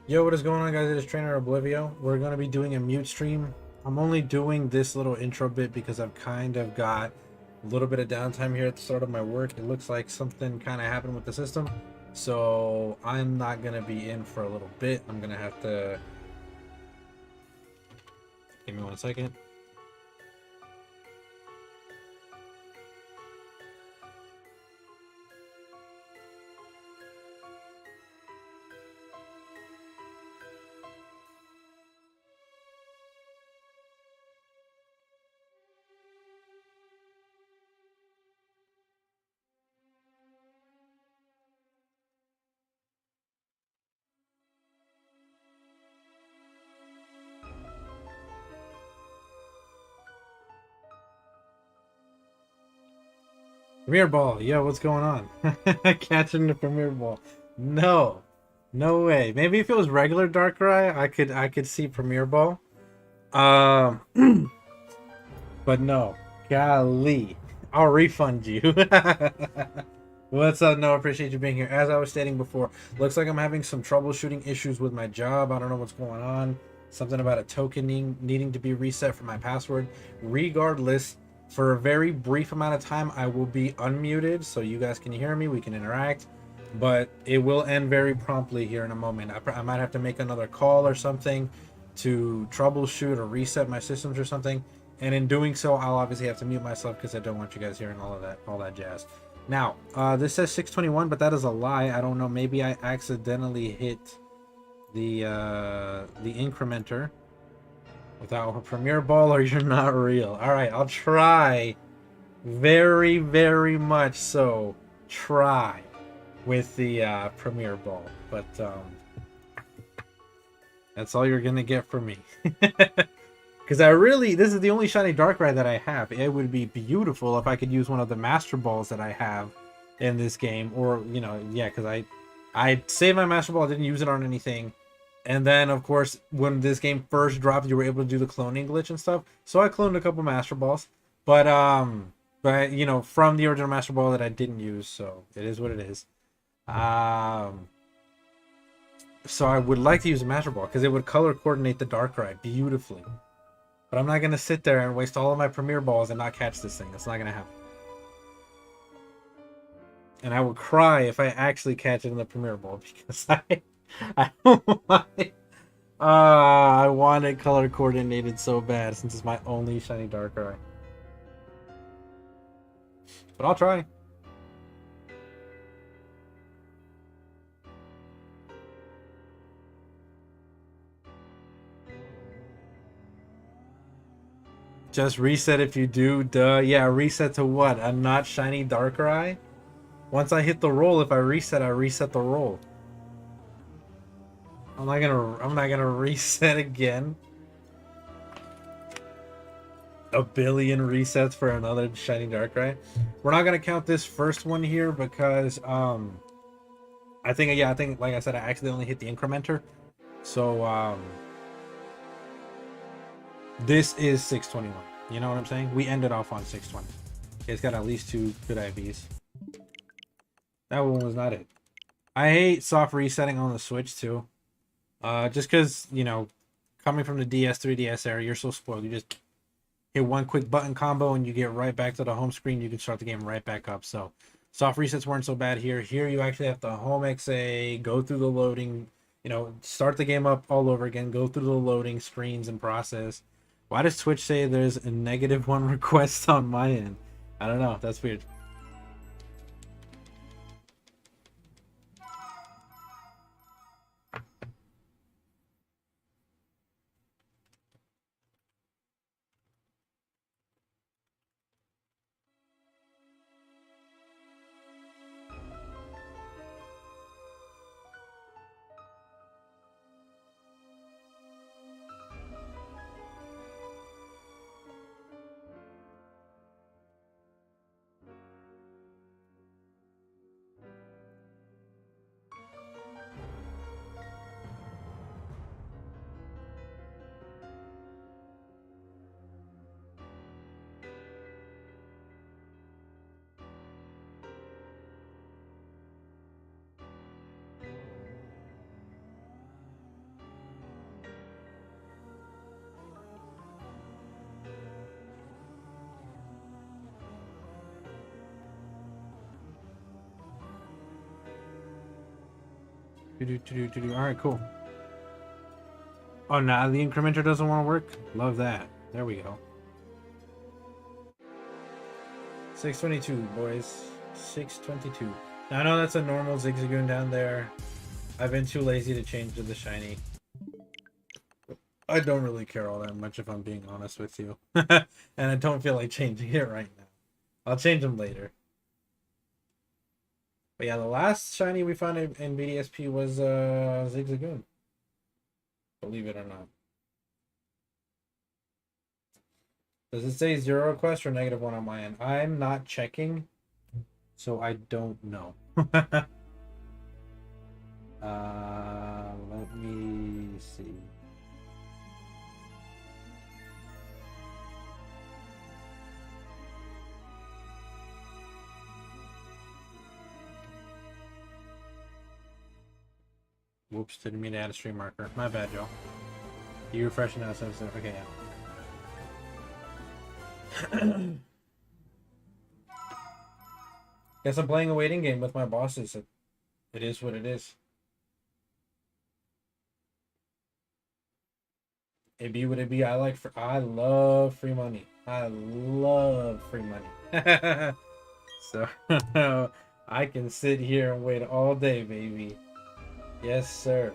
Yo, what is going on, guys? It is Trainer Oblivio. We're going to be doing a mute stream. I'm only doing this little intro bit because I've kind of got a little bit of downtime here at the start of my work. It looks like something kind of happened with the system, so I'm not going to be in for a little bit. I'm going to have to... Give me 1 second. Premiere Ball. Yo, what's going on? Catching the Premiere Ball. No. No way. Maybe if it was regular Darkrai, I could see Premiere Ball. Um... But no, golly, I'll refund you. What's up? No, appreciate you being here. As I was stating before, looks like I'm having some troubleshooting issues with my job. I don't know what's going on. Something about a token needing to be reset for my password. Regardless, for a very brief amount of time, I will be unmuted so you guys can hear me. We can interact, but it will end very promptly here in a moment. I might have to make another call or something to troubleshoot or reset my systems or something. And in doing so, I'll obviously have to mute myself because I don't want you guys hearing all that jazz. Now, this says 621, but that is a lie. I don't know. Maybe I accidentally hit the incrementer without a Premiere Ball, or you're not real. All right, I'll try. Very, very much so. Try with the Premiere Ball, but that's all you're gonna get from me. Because this is the only shiny Darkrai that I have. It would be beautiful if I could use one of the Master Balls that I have in this game. Or, you know, yeah, because I saved my Master Ball, I didn't use it on anything. And then, of course, when this game first dropped, you were able to do the cloning glitch and stuff. So I cloned a couple Master Balls. But you know, from the original Master Ball that I didn't use. So it is what it is. So I would like to use a Master Ball because it would color coordinate the Darkrai beautifully. But I'm not going to sit there and waste all of my Premiere Balls and not catch this thing. That's not going to happen. And I would cry if I actually catch it in the Premiere Ball because I I want it color coordinated so bad since it's my only shiny Darkrai. But I'll try. Just reset if you do, duh. Yeah, reset to what? A not shiny Darkrai? Once I hit the roll, if I reset the roll. I'm not gonna reset again. A billion resets for another shiny Darkrai. We're not gonna count this first one here because I think like I said, I accidentally hit the incrementer. So this is 621. You know what I'm saying? We ended off on 620. It's got at least 2 good IVs. That one was not it. I hate soft resetting on the Switch too. Just because, you know, coming from the DS, 3DS era, you're so spoiled. You just hit one quick button combo and you get right back to the home screen. You can start the game right back up. So soft resets weren't so bad here. Here you actually have to home XA, go through the loading, you know, start the game up all over again, go through the loading screens and process. Why does Twitch say there's a -1 request on my end? I don't know. That's weird. Alright, cool. Oh, now the incrementer doesn't want to work? Love that. There we go. 622, boys. 622. Now, I know that's a normal Zigzagoon down there. I've been too lazy to change to the shiny. I don't really care all that much if I'm being honest with you. And I don't feel like changing it right now. I'll change them later. But yeah, the last shiny we found in BDSP was Zigzagoon. Believe it or not. Does it say 0 request or -1 on my end? I'm not checking, so I don't know. Let me see. Whoops, didn't mean to add a stream marker. My bad, y'all. You refreshing now, so okay, yeah. Guess I'm playing a waiting game with my bosses. It is what it is. It be what it be. I love free money. I love free money. So I can sit here and wait all day, baby. Yes, sir.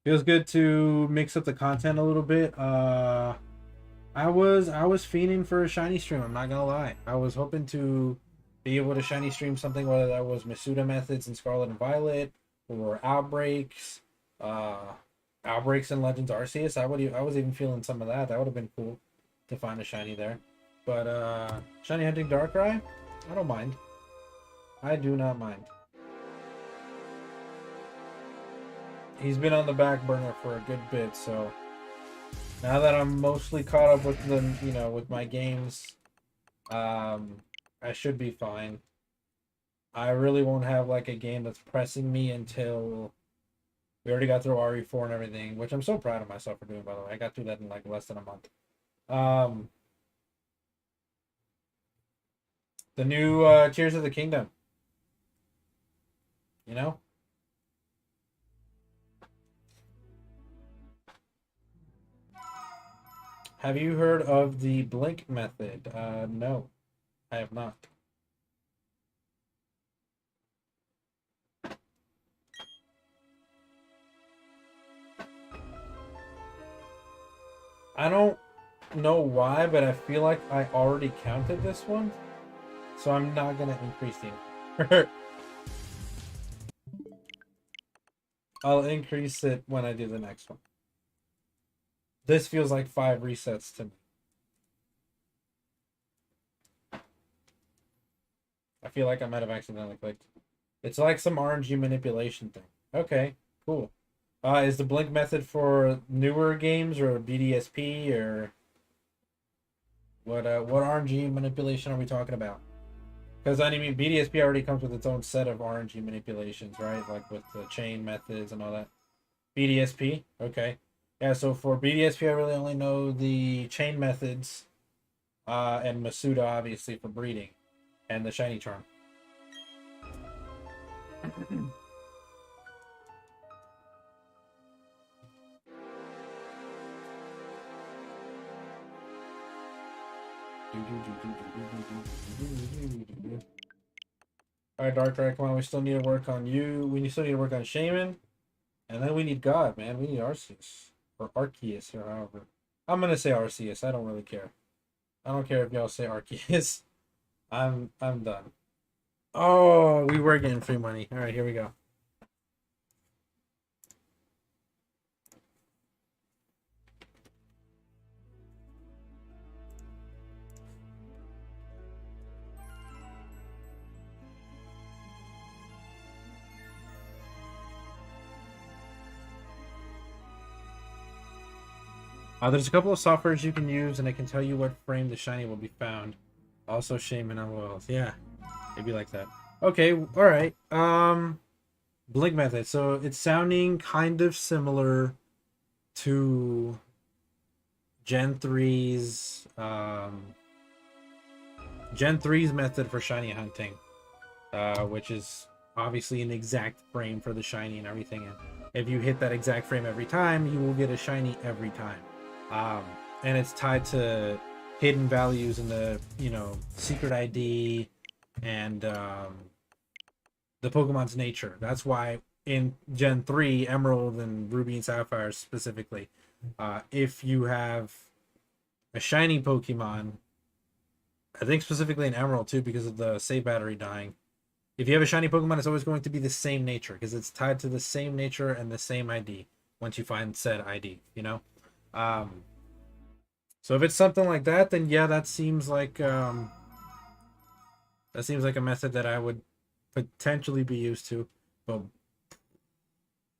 Feels good to mix up the content a little bit. I was fiending for a shiny stream. I'm not gonna lie. I was hoping to be able to shiny stream something, whether that was Masuda methods in Scarlet and Violet or outbreaks, outbreaks in Legends Arceus. I was even feeling some of that. That would have been cool to find a shiny there. But shiny hunting Darkrai, I don't mind. I do not mind. He's been on the back burner for a good bit, so now that I'm mostly caught up with the, with my games, I should be fine. I really won't have like a game that's pressing me until we already got through RE4 and everything, which I'm so proud of myself for doing, by the way. I got through that in like less than a month. The new Tears of the Kingdom. You know? Have you heard of the blink method? No, I have not. I don't know why, but I feel like I already counted this one, so I'm not gonna increase the I'll increase it when I do the next one. This feels like 5 resets to me. I feel like I might have accidentally clicked. It's like some RNG manipulation thing. Okay, cool. Is the blink method for newer games or BDSP or what RNG manipulation are we talking about? Because I mean BDSP already comes with its own set of RNG manipulations, right? Like with the chain methods and all that. BDSP, okay. Yeah, so for BDSP I really only know the chain methods and Masuda obviously for breeding and the shiny charm. Alright, Darkrai, come on, we still need to work on you. We still need to work on Shaman. And then we need God, man. We need Arceus. Or Arceus, or however. I'm gonna say Arceus. I don't really care. I don't care if y'all say Arceus. I'm done. Oh, we were getting free money. Alright, here we go. There's a couple of softwares you can use, and it can tell you what frame the shiny will be found. Also, shame and LOLs. Yeah, it'd be like that. Okay, all right. Blink method. So it's sounding kind of similar to Gen 3's method for shiny hunting, which is obviously an exact frame for the shiny and everything. And if you hit that exact frame every time, you will get a shiny every time. And it's tied to hidden values in the secret ID and the Pokemon's nature. That's why in Gen 3, Emerald and Ruby and Sapphire specifically, if you have a shiny Pokemon, I think specifically in Emerald too, because of the save battery dying. If you have a shiny Pokemon, it's always going to be the same nature because it's tied to the same nature and the same ID once you find said ID, So if it's something like that, then yeah, that seems like a method that I would potentially be used to. But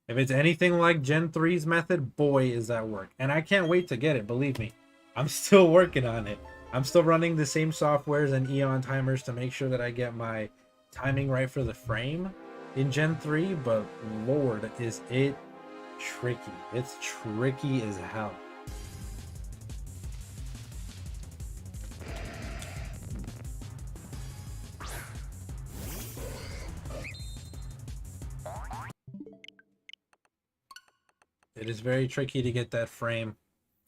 if it's anything like Gen 3's method, boy, is that work. And I can't wait to get it, believe me. I'm still working on it. I'm still running the same softwares and Eon timers to make sure that I get my timing right for the frame in Gen 3, but Lord, is it tricky. It's tricky as hell. It is very tricky to get that frame.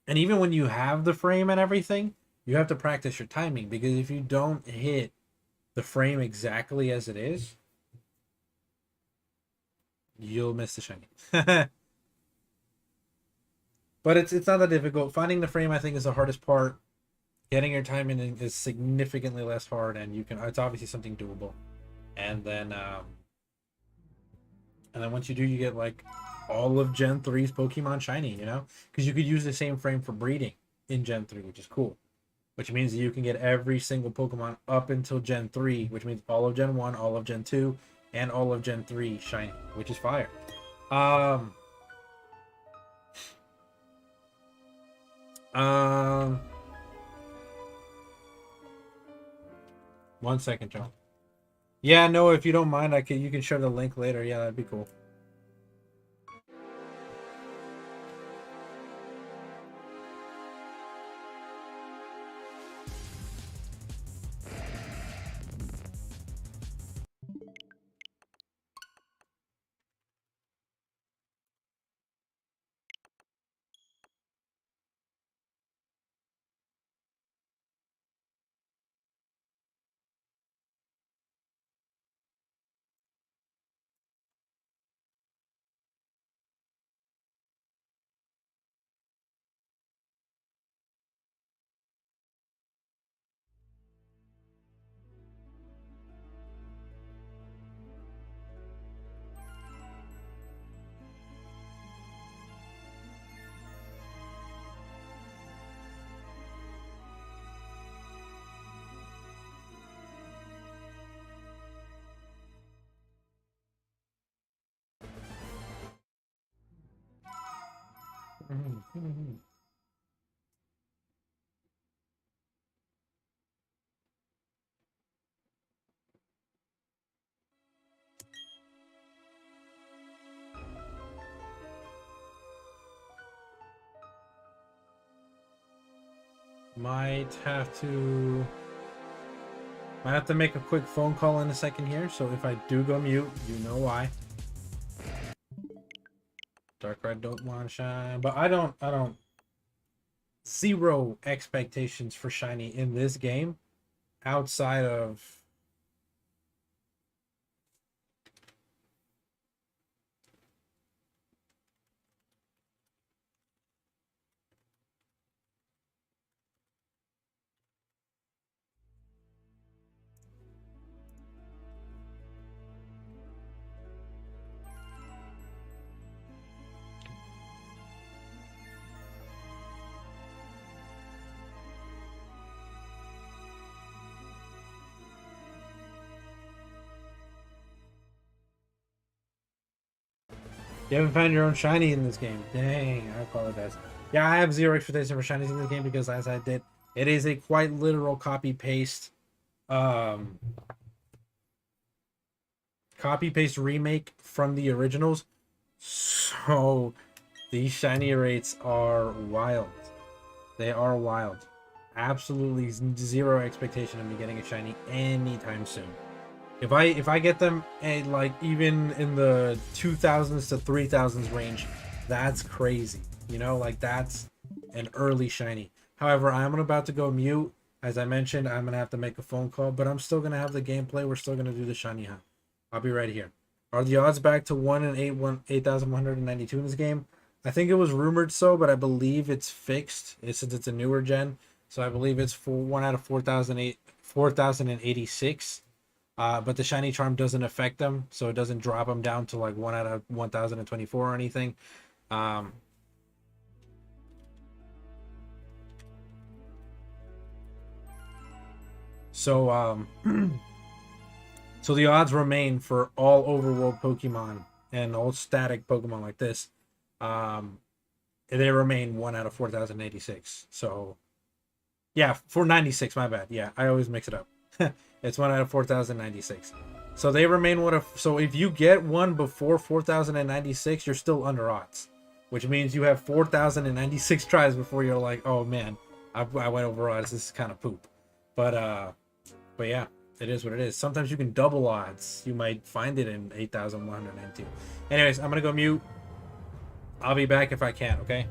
And even when you have the frame and everything, you have to practice your timing, because if you don't hit the frame exactly as it is, you'll miss the shiny. But it's not that difficult. Finding the frame, I think, is the hardest part. Getting your timing is significantly less hard, and it's obviously something doable. And then once you do, you get like all of Gen 3's Pokemon shiny, because you could use the same frame for breeding in Gen 3, which is cool. Which means that you can get every single Pokemon up until Gen 3, which means all of Gen 1, all of Gen 2, and all of Gen 3 shiny, which is fire. One second, John. Yeah, no, if you don't mind, you can share the link later. Yeah, that'd be cool. Might have to make a quick phone call in a second here, so if I do go mute, you know why. Darkrai don't want shine, but I don't zero expectations for shiny in this game outside of you haven't found your own shiny in this game. Dang, I apologize. Yeah, I have zero expectation for shinies in this game because, as I did, it is a quite literal um, copy paste remake from the originals. So these shiny rates are wild. They are wild. Absolutely zero expectation of me getting a shiny anytime soon. If I get them at like even in the 2000s to 3000s range, that's crazy. You know, like that's an early shiny. However, I'm about to go mute. As I mentioned, I'm gonna have to make a phone call, but I'm still gonna have the gameplay. We're still gonna do the shiny hunt. I'll be right here. Are the odds back to 1 in 8,192 in this game? I think it was rumored so, but I believe it's fixed. Since it's a newer gen, so I believe it's for 1 out of 4,086. But the shiny charm doesn't affect them, so it doesn't drop them down to like 1 out of 1,024 or anything. Um, so so the odds remain for all overworld Pokemon and all static Pokemon like this. Um, they remain 1 out of 4,086. So yeah, 496. My bad. Yeah, I always mix it up. It's 1 out of 4,096. So they remain one of. So if you get one before 4,096, you're still under odds, which means you have 4,096 tries before you're like, oh man, I went over odds. This is kind of poop. But yeah, it is what it is. Sometimes you can double odds. You might find it in 8,192. Anyways, I'm gonna go mute. I'll be back if I can. Okay.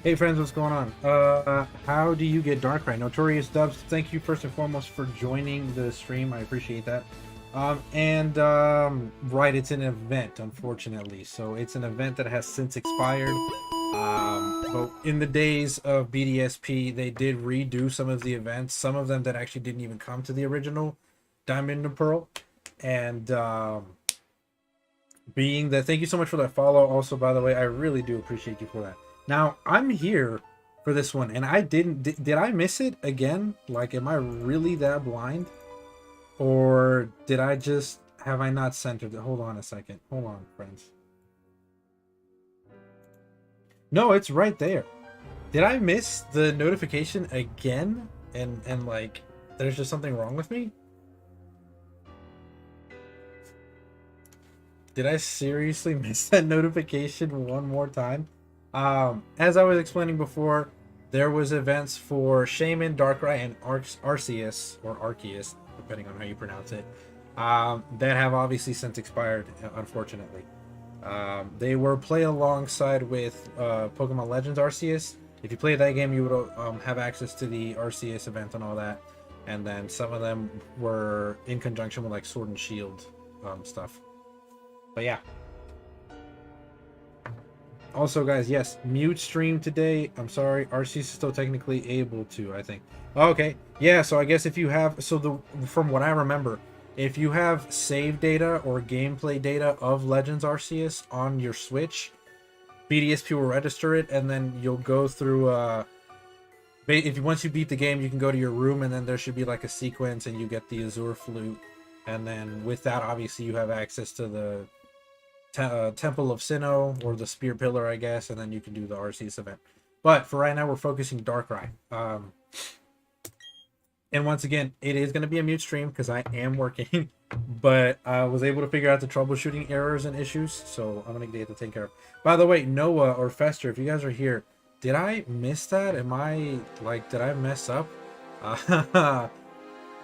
Hey friends, what's going on? How do you get Darkrai? Notorious Dubs, thank you first and foremost for joining the stream. I appreciate that. Right, it's an event, unfortunately. So it's an event that has since expired. But in the days of BDSP, they did redo some of the events. Some of them that actually didn't even come to the original Diamond and Pearl. And being that, thank you so much for that follow. Also, by the way, I really do appreciate you for that. Now, I'm here for this one, and I did I miss it again? Like, am I really that blind? Or did I just, have I not centered it? Hold on a second. Hold on, friends. No, it's right there. Did I miss the notification again? And like, there's just something wrong with me? Did I seriously miss that notification one more time? As I was explaining before, there was events for Shaman, Darkrai, and Arceus, or Arceus, depending on how you pronounce it, that have obviously since expired, unfortunately. They were played alongside with Pokemon Legends Arceus. If you played that game, you would have access to the Arceus event and all that. And then some of them were in conjunction with like Sword and Shield stuff. But yeah. Also, guys, yes, mute stream today. I'm sorry, Arceus is still technically able to, I think. Okay, yeah, so I guess if you have, from what I remember, if you have save data or gameplay data of Legends Arceus on your Switch, BDSP will register it, and then you'll go through, once you beat the game, you can go to your room, and then there should be like a sequence, and you get the Azure Flute, and then with that, obviously, you have access to the Temple of Sinnoh, or the Spear Pillar, I guess, and then you can do the Arceus event. But for right now, we're focusing Darkrai. And once again, it is going to be a mute stream because I am working, but I was able to figure out the troubleshooting errors and issues, so I'm going to get to take care of. By the way, Noah or Fester, if you guys are here, did I miss that? Am I, like, did I mess up?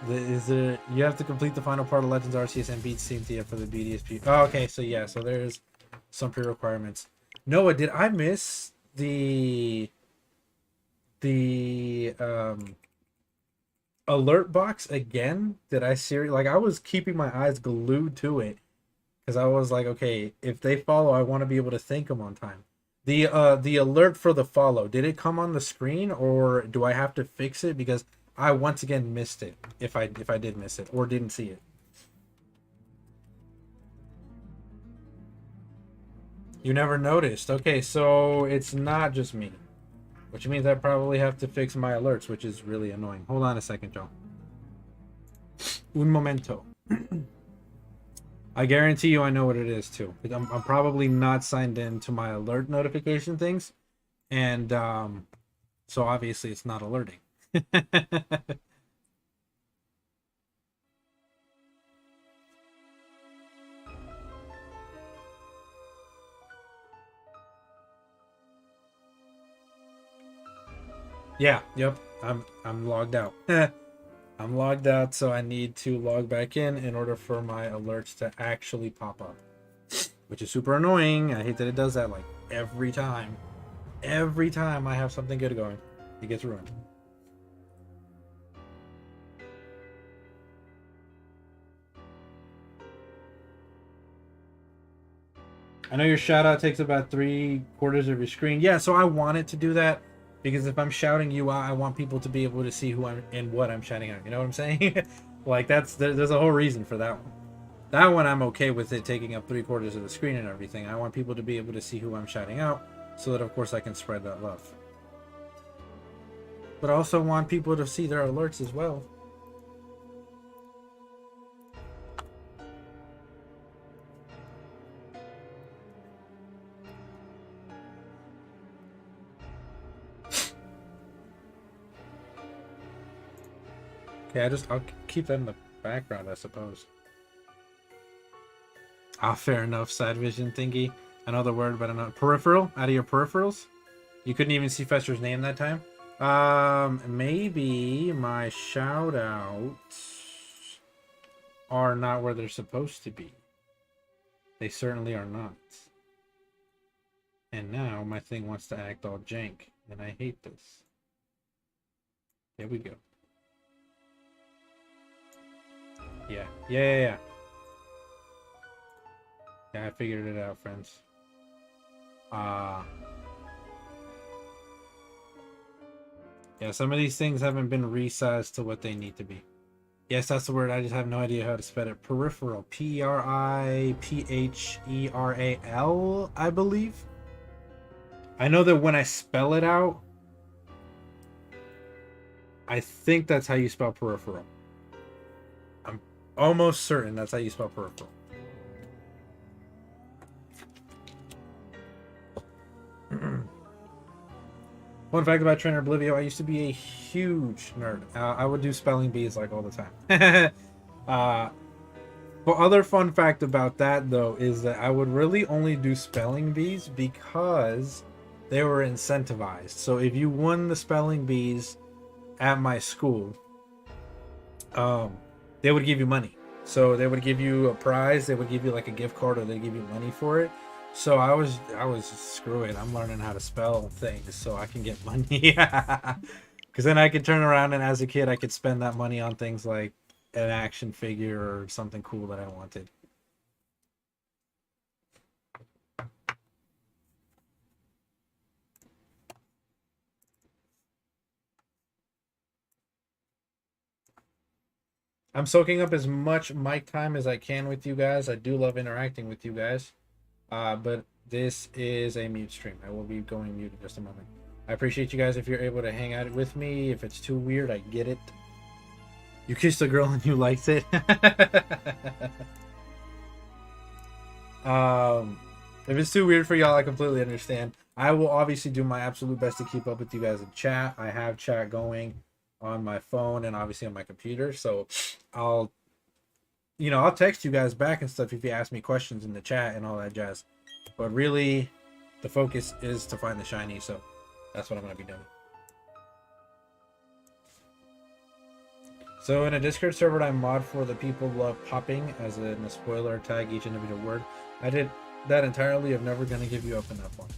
You have to complete the final part of Legends Arceus and beat Cynthia for the BDSP. Oh, okay, so yeah, so there's some pre-requirements. Noah, did I miss the alert box again? Did I seriously, like, I was keeping my eyes glued to it because I was like, okay, if they follow, I want to be able to thank them on time. The alert for the follow, did it come on the screen, or do I have to fix it? Because I once again missed it, if I did miss it or didn't see it. You never noticed. Okay, so it's not just me, which means I probably have to fix my alerts, which is really annoying. Hold on a second, Joe. Un momento. I guarantee you I know what it is too. I'm probably not signed in to my alert notification things, and so obviously it's not alerting. Yeah, yep. I'm logged out. I'm logged out, so I need to log back in order for my alerts to actually pop up, which is super annoying. I hate that it does that like every time. Every time I have something good going, it gets ruined. I know your shout out takes about 3/4 of your screen. Yeah, so I wanted to do that because if I'm shouting you out, I want people to be able to see who I'm and what I'm shouting out. You know what I'm saying? Like there's a whole reason for that one. That one I'm okay with it taking up 3/4 of the screen and everything. I want people to be able to see who I'm shouting out, so that of course I can spread that love. But I also want people to see their alerts as well. Okay, I'll keep that in the background, I suppose. Ah, fair enough. Side vision thingy. Another word, but another peripheral. Out of your peripherals, you couldn't even see Fester's name that time. Maybe my shout outs are not where they're supposed to be. They certainly are not. And now my thing wants to act all jank. And I hate this. There we go. Yeah. Yeah, I figured it out, friends. Yeah, some of these things haven't been resized to what they need to be. Yes, that's the word. I just have no idea how to spell it. Peripheral. Peripheral, I believe. I know that when I spell it out, I think that's how you spell peripheral. I'm almost certain that's how you spell peripheral. Fun fact about Trainer Oblivio, I used to be a huge nerd. I would do spelling bees like all the time. But other fun fact about that though is that I would really only do spelling bees because they were incentivized. So if you won the spelling bees at my school, they would give you money. So they would give you a prize, they would give you like a gift card, or they give you money for it. So I was screw it. I'm learning how to spell things so I can get money. Because then I could turn around and as a kid I could spend that money on things like an action figure or something cool that I wanted. I'm soaking up as much mic time as I can with you guys. I do love interacting with you guys. But this is a mute stream. I will be going mute in just a moment. I appreciate you guys if you're able to hang out with me. If it's too weird, I get it. You kissed a girl and you liked it. If it's too weird for y'all, I completely understand. I will obviously do my absolute best to keep up with you guys in chat. I have chat going on my phone and obviously on my computer, so I'll text you guys back and stuff if you ask me questions in the chat and all that jazz. But really, the focus is to find the shiny, so that's what I'm going to be doing. So in a Discord server I mod for, the people love popping, as in a spoiler tag each individual word. I did that entirely. I'm never going to give you up in that one.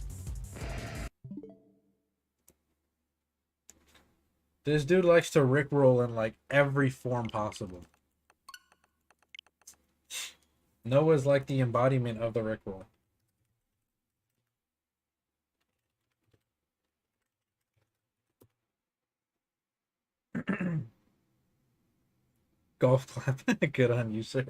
This dude likes to rickroll in like every form possible. Noah's like the embodiment of the rickroll. Golf clap. Good on you, sir.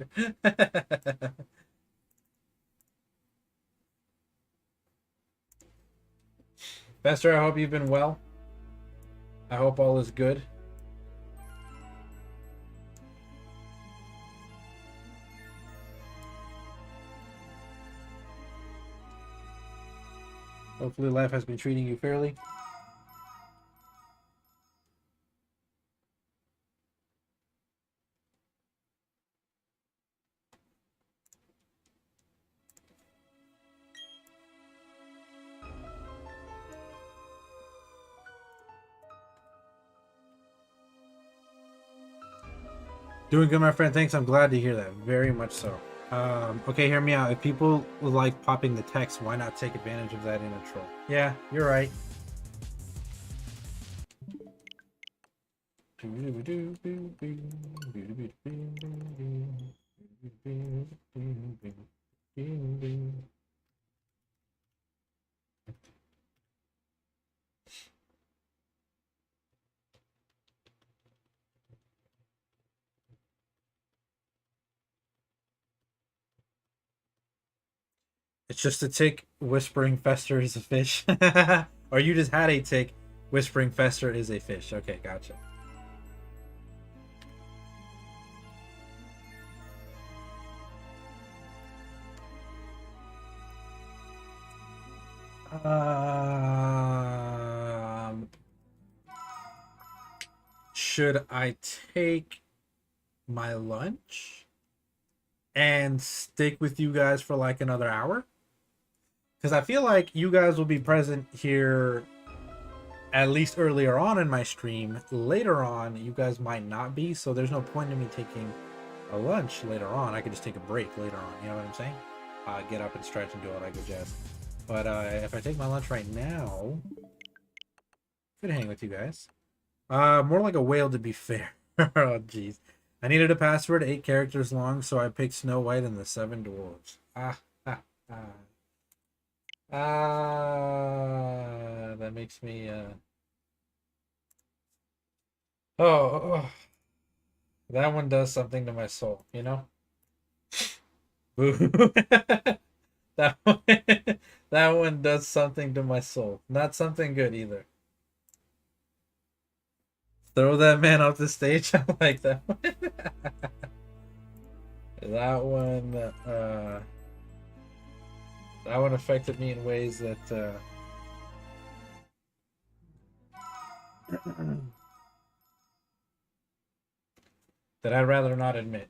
Bester, I hope you've been well. I hope all is good. Hopefully life has been treating you fairly. Doing good, my friend. Thanks. I'm glad to hear that. Very much so. Okay, hear me out. If people like popping the text, why not take advantage of that in a troll? Yeah, you're right. It's just a tick. Whispering Fester is a fish. Or you just had a tick. Whispering Fester is a fish. Okay, gotcha. Should I take my lunch and stick with you guys for like another hour? Because I feel like you guys will be present here at least earlier on in my stream. Later on, you guys might not be, so there's no point in me taking a lunch later on. I could just take a break later on, you know what I'm saying? Get up and stretch and do all that good jazz. But if I take my lunch right now, Good hang with you guys. More like a whale to be fair. Oh, jeez. I needed a password 8 characters long, so I picked Snow White and the Seven Dwarves. That makes me, oh, that one does something to my soul, you know? Boo. That one, that one does something to my soul. Not something good either. Throw that man off the stage. I like that one. That one, that one affected me in ways that, that I'd rather not admit.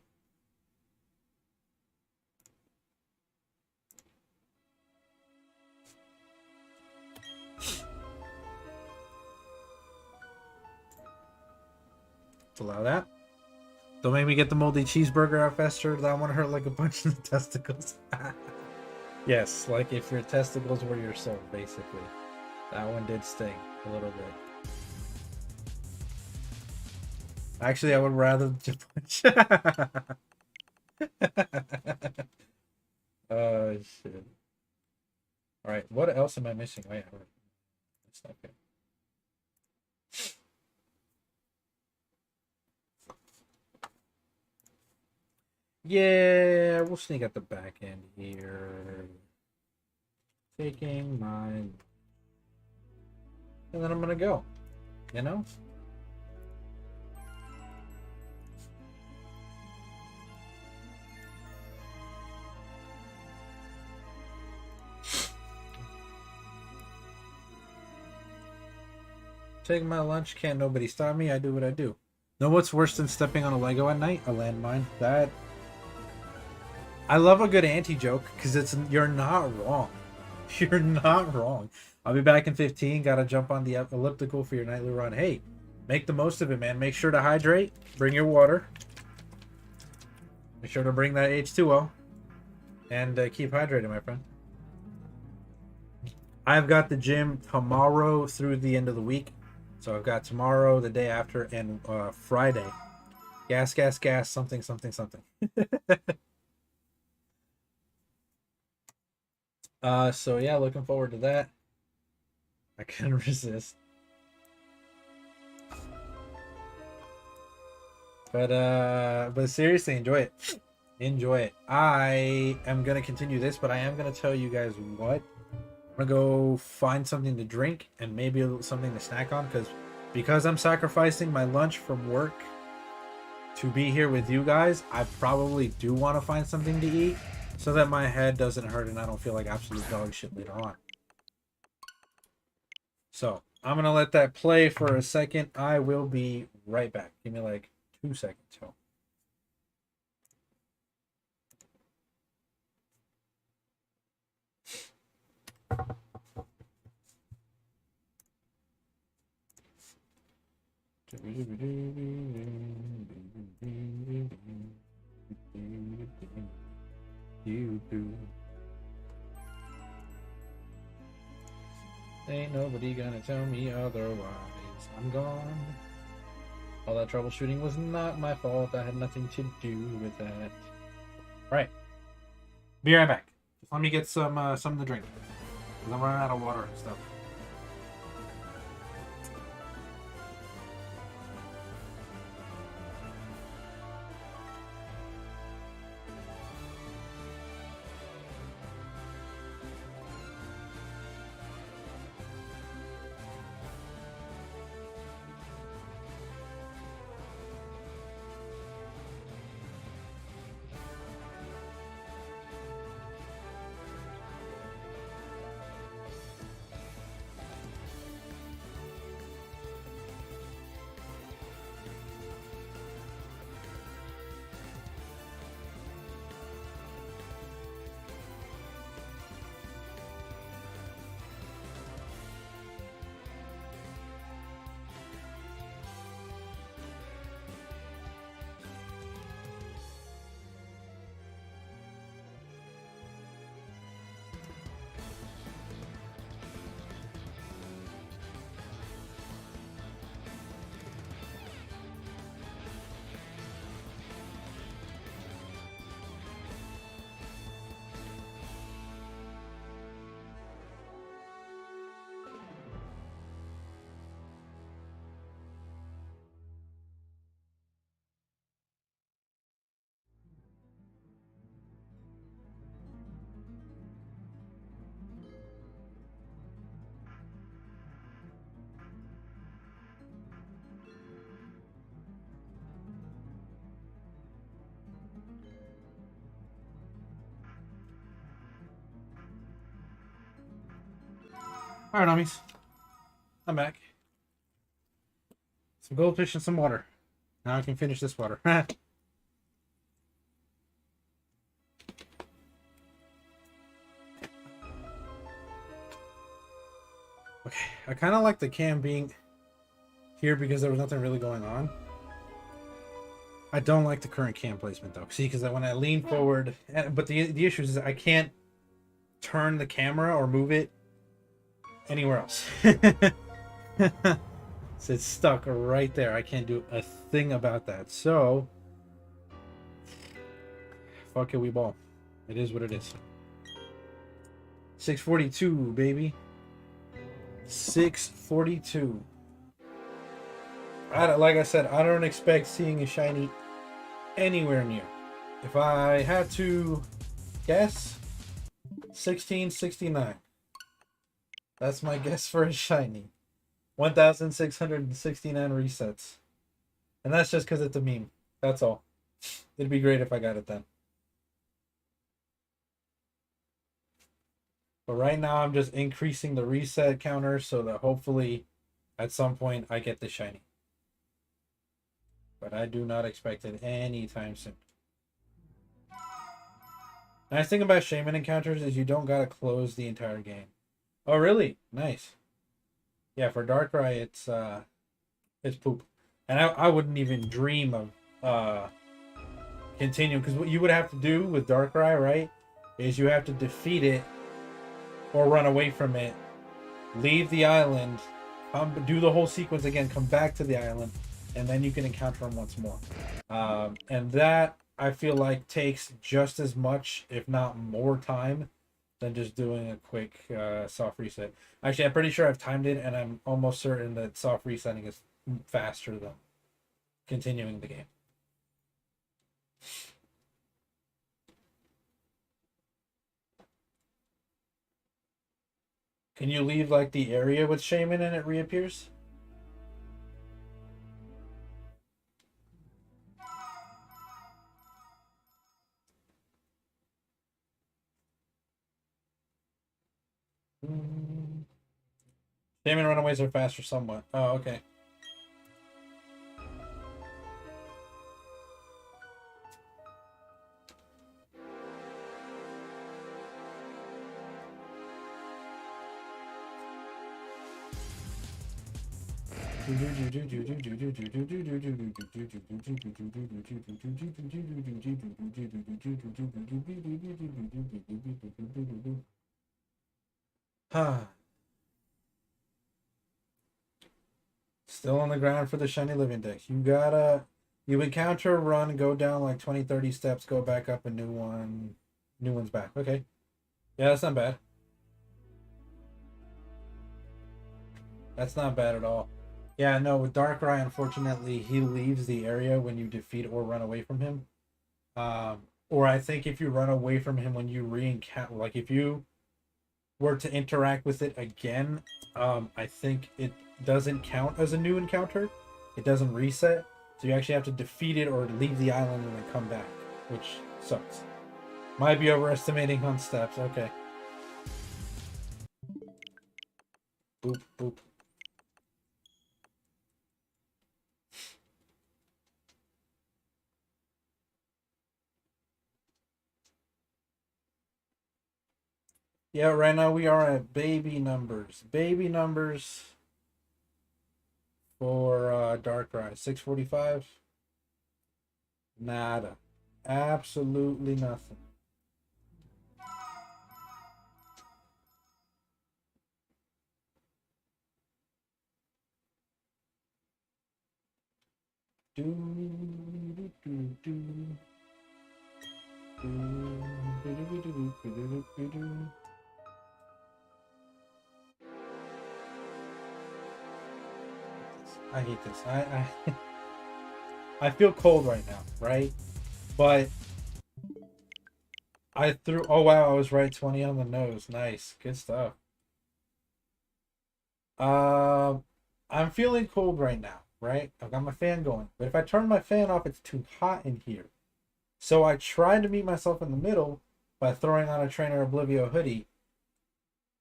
Allow that. Don't make me get the moldy cheeseburger out faster. That one hurt like a punch in the testicles. Yes, like if your testicles were your soul, basically. That one did sting a little bit. Actually, I would rather just punch. Oh, shit. Alright, what else am I missing? Oh, yeah. That's not good. Yeah, we'll sneak at the back end here. Taking mine. And then I'm gonna go. You know? Taking my lunch, can't nobody stop me. I do what I do. Know what's worse than stepping on a Lego at night? A landmine. That I love a good anti-joke because you're not wrong. You're not wrong. I'll be back in 15. Gotta jump on the elliptical for your nightly run. Hey, make the most of it, man. Make sure to hydrate. Bring your water. Make sure to bring that H2O. And keep hydrated, my friend. I've got the gym tomorrow through the end of the week. So I've got tomorrow, the day after, and Friday. Gas, gas, gas, something, something, something. So yeah, looking forward to that. I couldn't resist. But seriously, enjoy it. Enjoy it. I am gonna continue this, but I am gonna tell you guys what. I'm gonna go find something to drink and maybe something to snack on because I'm sacrificing my lunch from work to be here with you guys. I probably do want to find something to eat so that my head doesn't hurt and I don't feel like absolute dog shit later on. So I'm gonna let that play for a second. I will be right back. Give me like 2 seconds. So. Ain't nobody gonna tell me otherwise. I'm gone. All that troubleshooting was not my fault. I had nothing to do with that. Alright. Be right back. Just let me get something to drink. Because I'm running out of water and stuff. Alright, homies. I'm back. Some goldfish and some water. Now I can finish this water. Okay, I kind of like the cam being here because there was nothing really going on. I don't like the current cam placement though. See, because when I lean forward, but the issue is I can't turn the camera or move it anywhere else. So it's stuck right there. I can't do a thing about that. So, fuck it, we ball. It is what it is. 642, baby. 642. Like I said, I don't expect seeing a shiny anywhere near. If I had to guess, 1669. That's my guess for a shiny. 1,669 resets. And that's just because it's a meme. That's all. It'd be great if I got it then. But right now I'm just increasing the reset counter so that hopefully at some point I get the shiny. But I do not expect it anytime soon. Nice thing about Shaman encounters is you don't gotta close the entire game. Oh really? Nice. Yeah, for Darkrai it's poop. And I wouldn't even dream of continuing, because what you would have to do with Darkrai, right, is you have to defeat it or run away from it, leave the island, do the whole sequence again, come back to the island, and then you can encounter him once more. And that, I feel like, takes just as much, if not more time, than just doing a quick soft reset. Actually, I'm pretty sure I've timed it, and I'm almost certain that soft resetting is faster than continuing the game. Can you leave like the area with Shaman and it reappears? Shaman runaways are faster somewhat. Oh, okay. Still on the ground for the shiny living deck. You encounter a run, go down like 20-30 steps, go back up a new one's back. Okay. Yeah, that's not bad. That's not bad at all. Yeah, no, with Darkrai, unfortunately, he leaves the area when you defeat or run away from him. Or I think if you run away from him when you re-encounter, like if you were to interact with it again, I think it doesn't count as a new encounter. It doesn't reset. So you actually have to defeat it or leave the island and then come back, which sucks. Might be overestimating on steps. Okay. Boop, boop. Yeah, right now we are at baby numbers. Baby numbers for Darkrai. 645. Nada. Absolutely nothing. I hate this. I feel cold right now, right? But I threw. Oh wow, I was right. 20 on the nose. Nice, good stuff. I'm feeling cold right now, right? I've got my fan going, but if I turn my fan off, it's too hot in here. So I tried to meet myself in the middle by throwing on a Trainer Oblivio hoodie,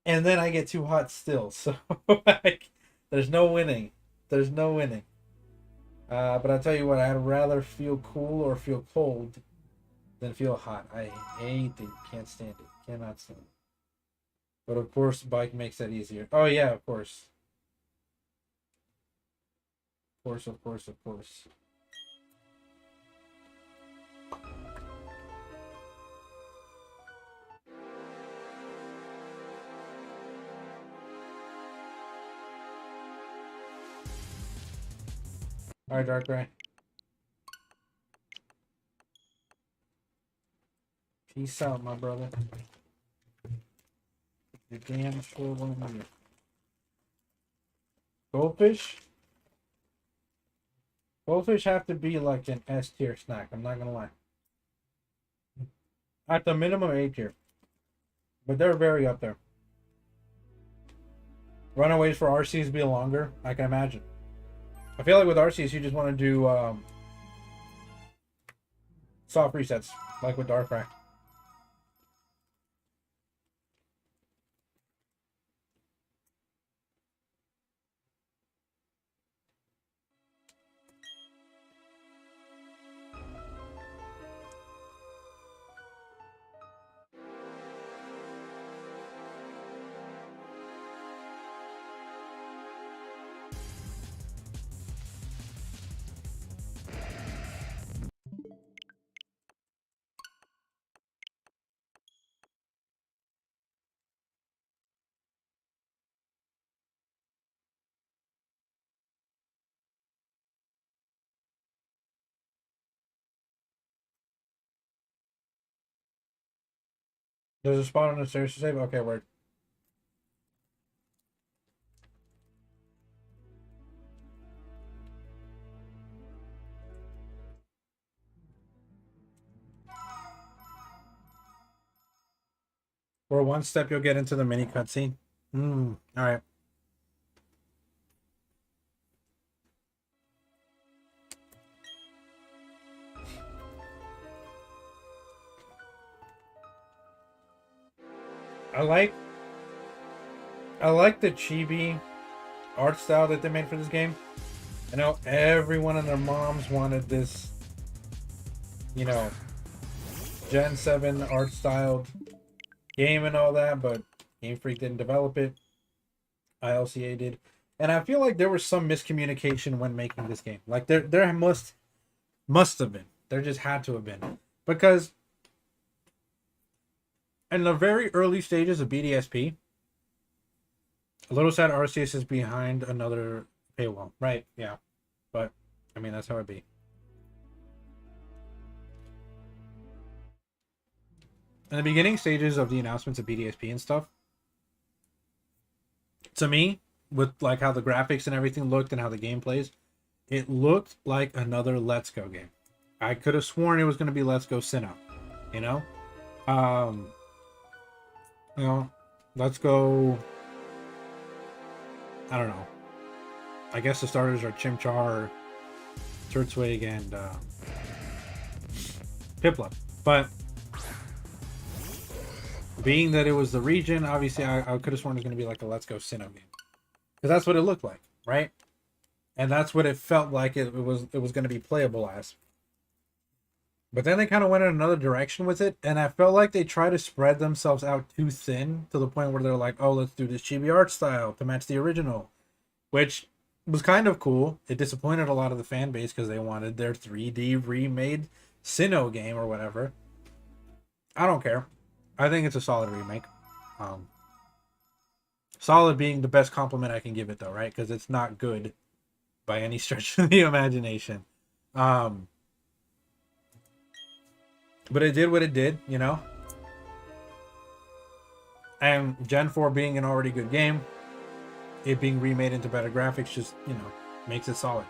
and then I get too hot still. So like, there's no winning. There's no winning. But I'll tell you what, I'd rather feel cool or feel cold than feel hot. I hate it. Can't stand it. Cannot stand it. But of course, bike makes that easier. Oh yeah, of course. Of course, of course, of course. All right, Darkrai. Peace out, my brother. You're damn sure one of you. Goldfish? Goldfish have to be like an S tier snack. I'm not gonna lie. At the minimum A tier. But they're very up there. Runaways for RCs be longer, I can imagine. I feel like with RCs you just want to do soft resets, like with Darkrai. There's a spot on the stairs to save? Okay, word. For one step you'll get into the mini cutscene. Alright. I like the chibi art style that they made for this game. I know everyone and their moms wanted this, you know, Gen 7 art styled game and all that, but Game Freak didn't develop it. ILCA did. And I feel like there was some miscommunication when making this game. Like there must have been. There just had to have been. Because in the very early stages of BDSP, a little sad Arceus is behind another paywall. Right, yeah. But I mean that's how it be. In the beginning stages of the announcements of BDSP and stuff, to me, with like how the graphics and everything looked and how the game plays, it looked like another Let's Go game. I could have sworn it was going to be Let's Go Sinnoh, you know? Um, you know, Let's Go, I don't know. I guess the starters are Chimchar, Turtwig, and Piplup. But being that it was the region, obviously I could have sworn it was going to be like a Let's Go Sinnoh game. Because that's what it looked like, right? And that's what it felt like it was going to be playable as. But then they kind of went in another direction with it, and I felt like they tried to spread themselves out too thin to the point where they're like, oh, let's do this chibi art style to match the original, which was kind of cool. It disappointed a lot of the fan base because they wanted their 3D remade Sinnoh game or whatever. I don't care. I think it's a solid remake. Solid being the best compliment I can give it, though, right? Because it's not good by any stretch of the imagination. But it did what it did, you know? And Gen 4 being an already good game, it being remade into better graphics just, you know, makes it solid.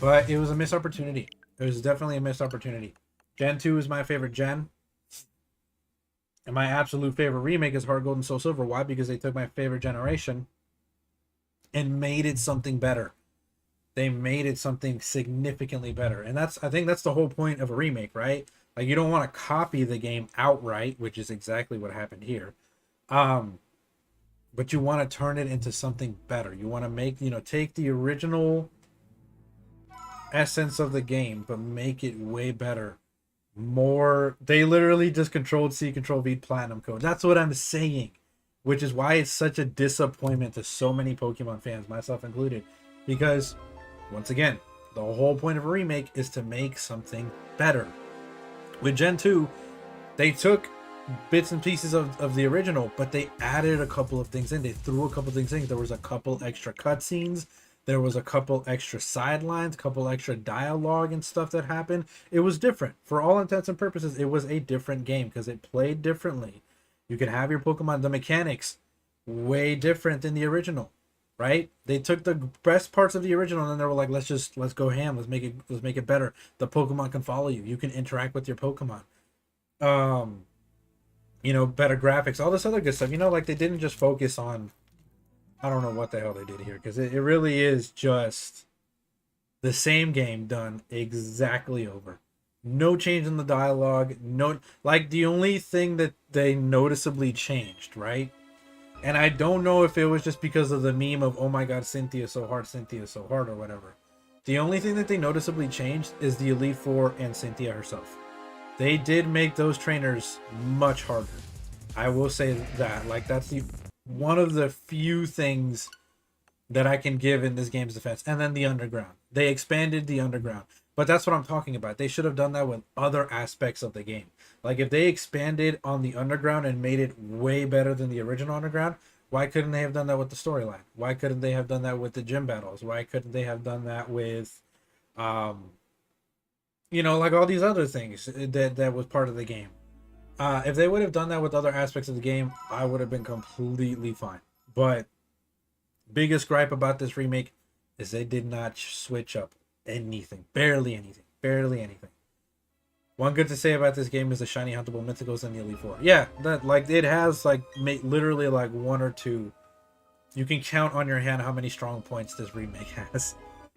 But it was a missed opportunity. It was definitely a missed opportunity. Gen 2 is my favorite gen. And my absolute favorite remake is Heart Gold and Soul Silver. Why? Because they took my favorite generation and made it something better. They made it something significantly better. And I think that's the whole point of a remake, right? Like, you don't want to copy the game outright, which is exactly what happened here. Um, but you want to turn it into something better. You want to make, take the original essence of the game, but make it way better. More, they literally just controlled C, control V platinum code. That's what I'm saying, which is why it's such a disappointment to so many Pokemon fans, myself included, because once again, the whole point of a remake is to make something better. With Gen 2, they took bits and pieces of the original, but they added a couple of things in. They threw a couple of things in. There was a couple extra cutscenes. There was a couple extra sidelines, a couple extra dialogue and stuff that happened. It was different. For all intents and purposes, it was a different game because it played differently. You could have your Pokemon, the mechanics, way different than the original, right? They took the best parts of the original and then they were like, let's go ham, let's make it better. The Pokemon can follow you. You can interact with your Pokemon. Better graphics, all this other good stuff. Like they didn't just focus on, I don't know what the hell they did here, because it really is just the same game done exactly over. No change in the dialogue. No, like the only thing that they noticeably changed, right? And I don't know if it was just because of the meme of, oh my god, Cynthia's so hard, or whatever. The only thing that they noticeably changed is the Elite Four and Cynthia herself. They did make those trainers much harder. I will say that. Like, that's one of the few things that I can give in this game's defense. And then the underground. They expanded the underground. But that's what I'm talking about. They should have done that with other aspects of the game. Like, if they expanded on the underground and made it way better than the original underground, why couldn't they have done that with the storyline? Why couldn't they have done that with the gym battles? Why couldn't they have done that with, like all these other things that was part of the game? If they would have done that with other aspects of the game, I would have been completely fine. But biggest gripe about this remake is they did not switch up anything. Barely anything. One good to say about this game is the shiny huntable mythicals and the Elite Four. Yeah, that, like, it has like literally like one or two. You can count on your hand how many strong points this remake has.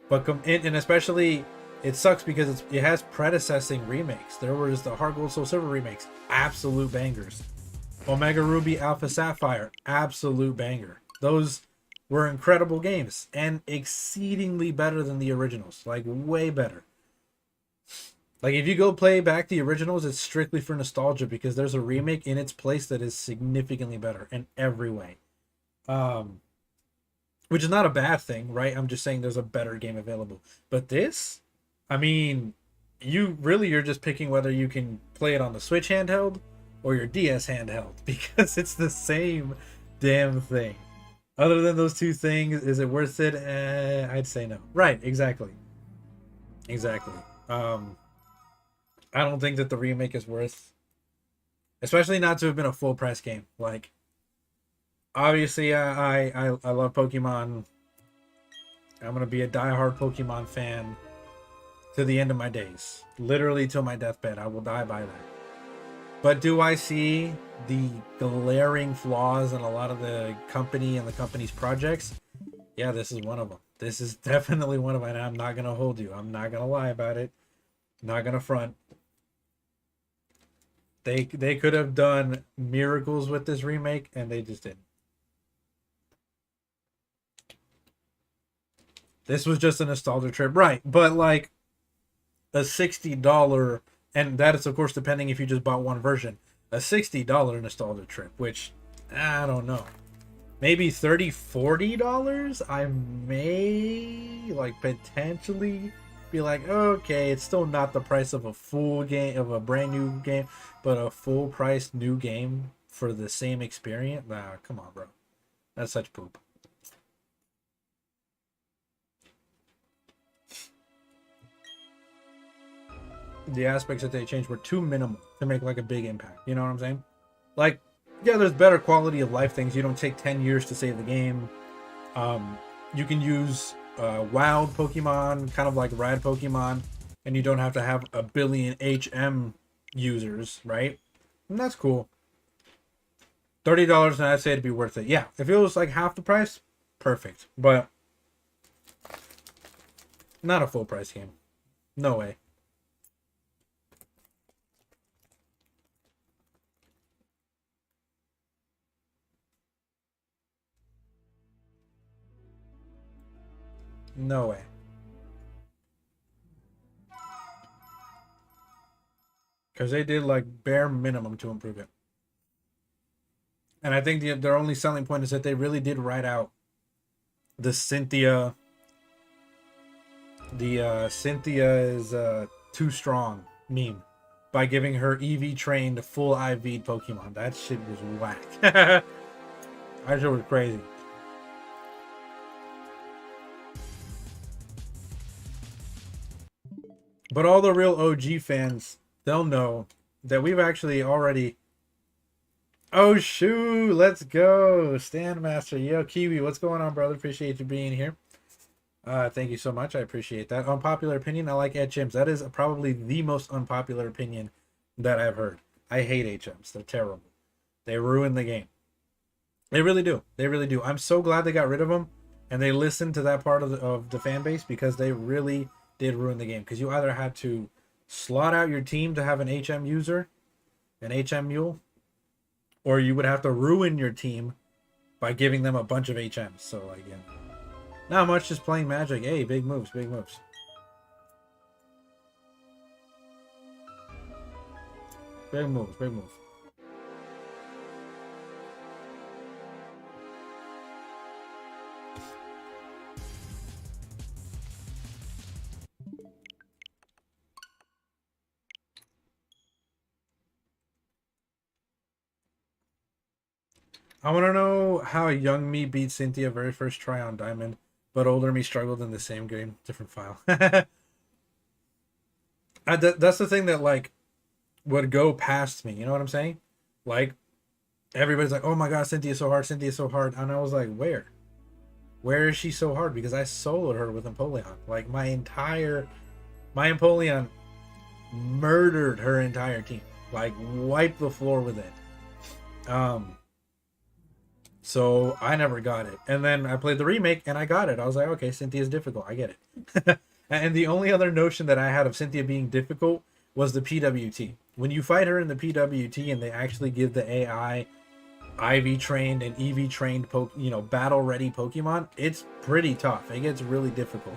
But and especially, it sucks because it has predecessing remakes. There was the Heart Gold Soul Silver remakes, absolute bangers. Omega Ruby Alpha Sapphire, absolute banger. Those were incredible games and exceedingly better than the originals, like way better. Like, if you go play back the originals, it's strictly for nostalgia because there's a remake in its place that is significantly better in every way. Which is not a bad thing, right? I'm just saying there's a better game available. But this, I mean, you're just picking whether you can play it on the Switch handheld or your DS handheld because it's the same damn thing. Other than those two things, is it worth it? I'd say no. Right, exactly. I don't think that the remake is worth, especially not to have been a full price game. Like, obviously, I love Pokemon. I'm gonna be a diehard Pokemon fan to the end of my days, literally till my deathbed. I will die by that. But do I see the glaring flaws in a lot of the company and the company's projects? Yeah, this is one of them. This is definitely one of them. And I'm not gonna hold you. I'm not gonna lie about it. Not gonna front. They could have done miracles with this remake, and they just didn't. This was just a nostalgia trip, right? But like a $60, and that is of course depending if you just bought one version. A $60 nostalgia trip, which I don't know, maybe $30-$40. I may like potentially be like, okay, it's still not the price of a full game, of a brand new game, but a full price new game for the same experience. Nah, come on, bro. That's such poop. The aspects that they changed were too minimal to make like a big impact. You know what I'm saying? Like, yeah, there's better quality of life things. You don't take 10 years to save the game. You can use wild Pokemon, kind of like rad Pokemon, and you don't have to have a billion HM users, right? And that's cool. $30, and I'd say it'd be worth it. Yeah, if it was like half the price, perfect. But not a full price game. No way. No way. Because they did like bare minimum to improve it. And I think their only selling point is that they really did write out the Cynthia. Cynthia is too strong meme by giving her EV trained full IV Pokemon. That shit was whack. That shit was crazy. But all the real OG fans, they'll know that we've actually already. Oh shoot, let's go. Stand Master. Yo, Kiwi, what's going on, brother? Appreciate you being here. Thank you so much. I appreciate that. Unpopular opinion, I like HMs. That is probably the most unpopular opinion that I've heard. I hate HMs. They're terrible. They ruin the game. They really do. They really do. I'm so glad they got rid of them and they listened to that part of the fan base, because they really did ruin the game. Because you either had to slot out your team to have an HM user, an HM mule, or you would have to ruin your team by giving them a bunch of HMs. So, like, yeah. Not much, just playing Magic. Hey, big moves, big moves. Big moves, big moves. I want to know how young me beat Cynthia very first try on Diamond, but older me struggled in the same game, different file. That's the thing that, like, would go past me. You know what I'm saying? Like, everybody's like, oh my god, Cynthia's so hard, Cynthia's so hard. And I was like, where? Where is she so hard? Because I soloed her with Empoleon. Like, my Empoleon murdered her entire team. Like, wiped the floor with it. So I never got it. And then I played the remake and I got it. I was like, okay, Cynthia's difficult. I get it. And the only other notion that I had of Cynthia being difficult was the PWT. When you fight her in the PWT and they actually give the AI IV trained and EV trained, battle ready Pokemon, it's pretty tough. It gets really difficult.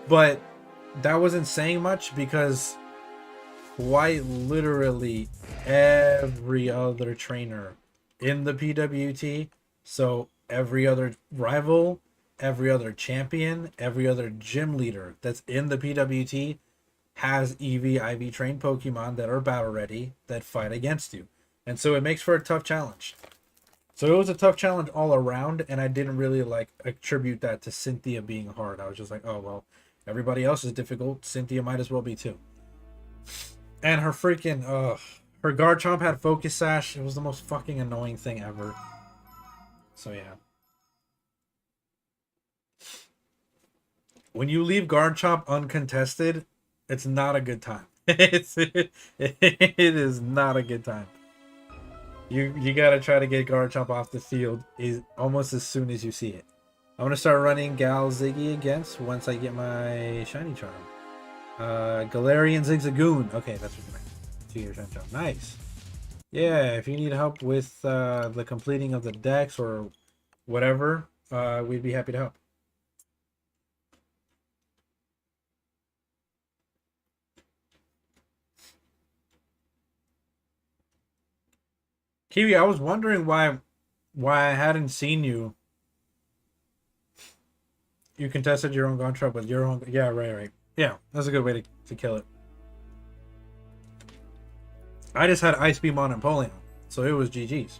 But that wasn't saying much, because quite literally every other trainer in the PWT, so every other rival, every other champion, every other gym leader that's in the PWT has EV, IV trained Pokemon that are battle ready that fight against you. And so it makes for a tough challenge. So it was a tough challenge all around, and I didn't really attribute that to Cynthia being hard. I was just like, oh, well, everybody else is difficult. Cynthia might as well be too. And her freaking, her Garchomp had Focus Sash. It was the most fucking annoying thing ever. So yeah. When you leave Garchomp uncontested, it's not a good time. It is not a good time. You gotta try to get Garchomp off the field almost as soon as you see it. I'm gonna start running Gal Ziggy against once I get my shiny charm. Galarian Zigzagoon. Okay, that's what you're 2 years shiny charm. Nice. Yeah, if you need help with the completing of the decks or whatever, we'd be happy to help. Kiwi, I was wondering why I hadn't seen you. You contested your own Garchomp with your own. Yeah, right. Yeah, that's a good way to kill it. I just had Ice Beam on Empoleon, so it was GG's.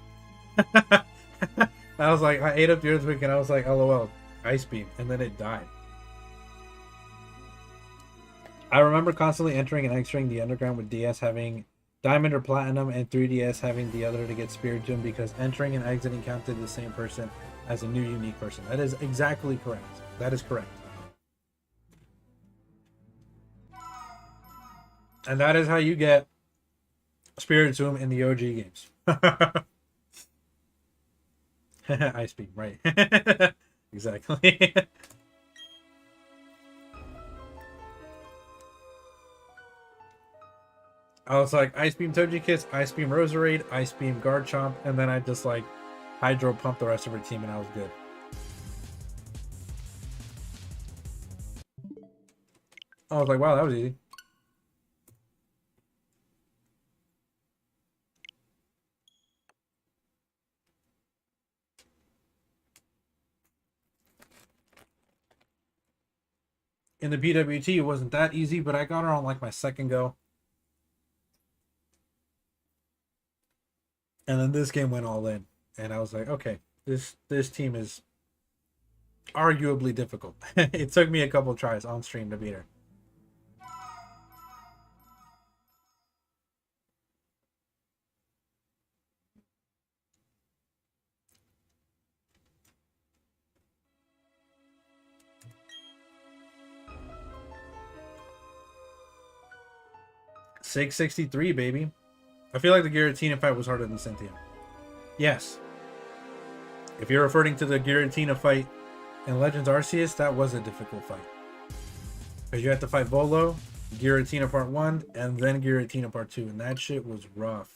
I was like, I ate up the Earthquake and I was like, LOL, Ice Beam, and then it died. I remember constantly entering and exiting the underground with DS having Diamond or Platinum and 3DS having the other to get Spirit Gem, because entering and exiting counted the same person as a new unique person. That is exactly correct. That is correct. And that is how you get Spirit Zoom in the OG games. Ice Beam, right. Exactly. I was like, Ice Beam Togekiss, Ice Beam Roserade, Ice Beam Garchomp, and then I just Hydro pumped the rest of her team and I was good. I was like, wow, that was easy. In the PWT, it wasn't that easy, but I got her on like my second go. And then this game went all in. And I was like, okay, this team is arguably difficult. It took me a couple tries on stream to beat her. $663, baby. I feel like the Giratina fight was harder than Cynthia. Yes. If you're referring to the Giratina fight in Legends Arceus, that was a difficult fight. Because you had to fight Volo, Giratina Part 1, and then Giratina Part 2. And that shit was rough.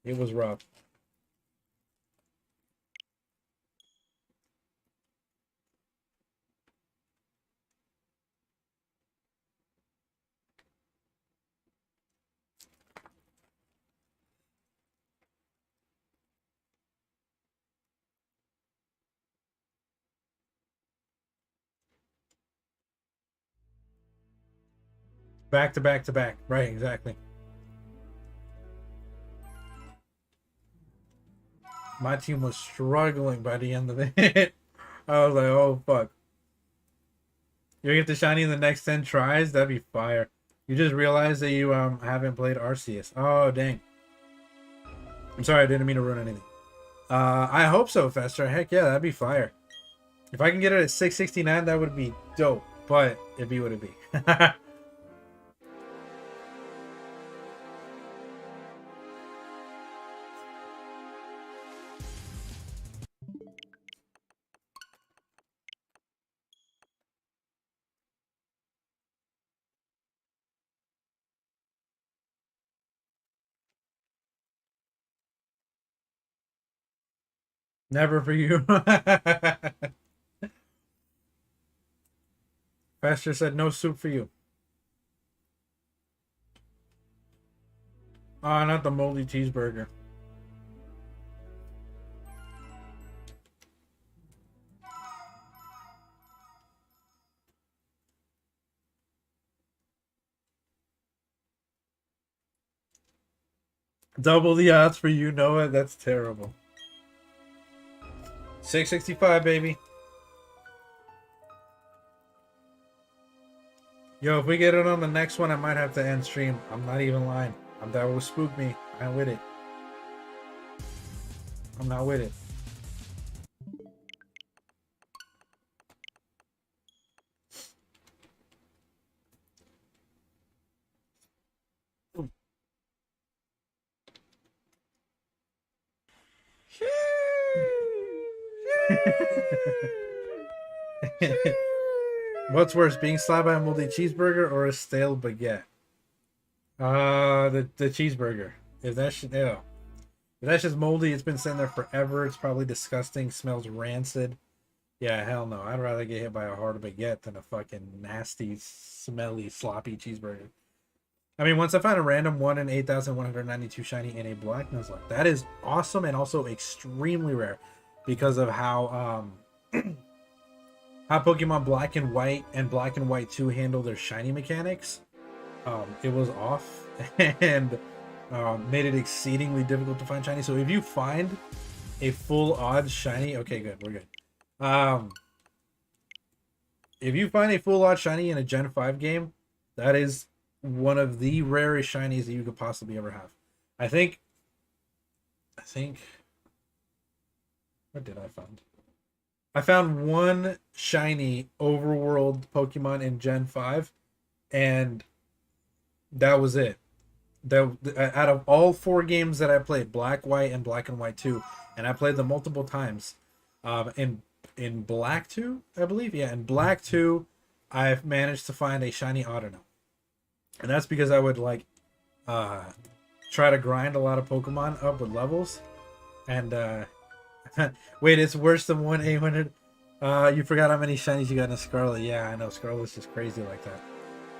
It was rough. Back to back to back. Right, exactly. My team was struggling by the end of it. I was like, oh, fuck. You get the shiny in the next 10 tries? That'd be fire. You just realized that you haven't played Arceus. Oh, dang. I'm sorry, I didn't mean to ruin anything. I hope so, Fester. Heck yeah, that'd be fire. If I can get it at 669, that would be dope. But it'd be what it'd be. Never for you. Fester said no soup for you. Oh, not the moldy cheeseburger. Double the odds for you, Noah. That's terrible. 665, baby. Yo, if we get it on the next one, I might have to end stream. I'm not even lying. That will spook me. I'm with it. I'm not with it. What's worse, being slapped by a moldy cheeseburger or a stale baguette? The cheeseburger. If that shit, ew. If that shit's moldy, it's been sitting there forever. It's probably disgusting. Smells rancid. Yeah, hell no. I'd rather get hit by a hard baguette than a fucking nasty, smelly, sloppy cheeseburger. I mean, once I found a random 1 in 8,192 shiny in a black Nuzlocke, that is awesome and also extremely rare because of how how Pokemon Black and White and Black and White 2 handle their shiny mechanics. It was off and made it exceedingly difficult to find shiny. So if you find a full odds shiny, okay, good, we're good. If you find a full odds shiny in a Gen 5 game, that is one of the rarest shinies that you could possibly ever have. I think what did I find? I found one shiny overworld Pokemon in Gen 5, and that was it. Out of all 4 games that I played, Black, White, and Black and White 2, and I played them multiple times. In Black 2, I believe, yeah, in Black 2, I've managed to find a shiny Audino. And that's because I would try to grind a lot of Pokemon up with levels. And wait, it's worse than 1/800. You forgot how many shinies you got in Scarlet. Yeah, I know Scarlet's just crazy like that.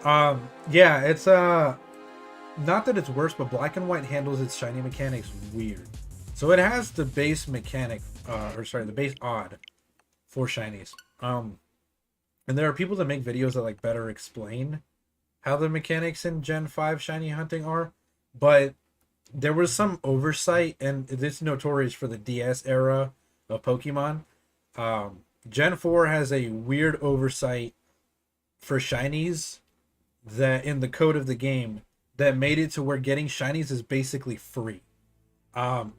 Yeah, it's not that it's worse, but black and white handles its shiny mechanics weird. So it has the base mechanic, or sorry, the base odd for shinies. And there are people that make videos that like better explain how the mechanics in Gen 5 shiny hunting are, but there was some oversight, and this is notorious for the DS era of Pokemon. Gen 4 has a weird oversight for shinies that in the code of the game that made it to where getting shinies is basically free.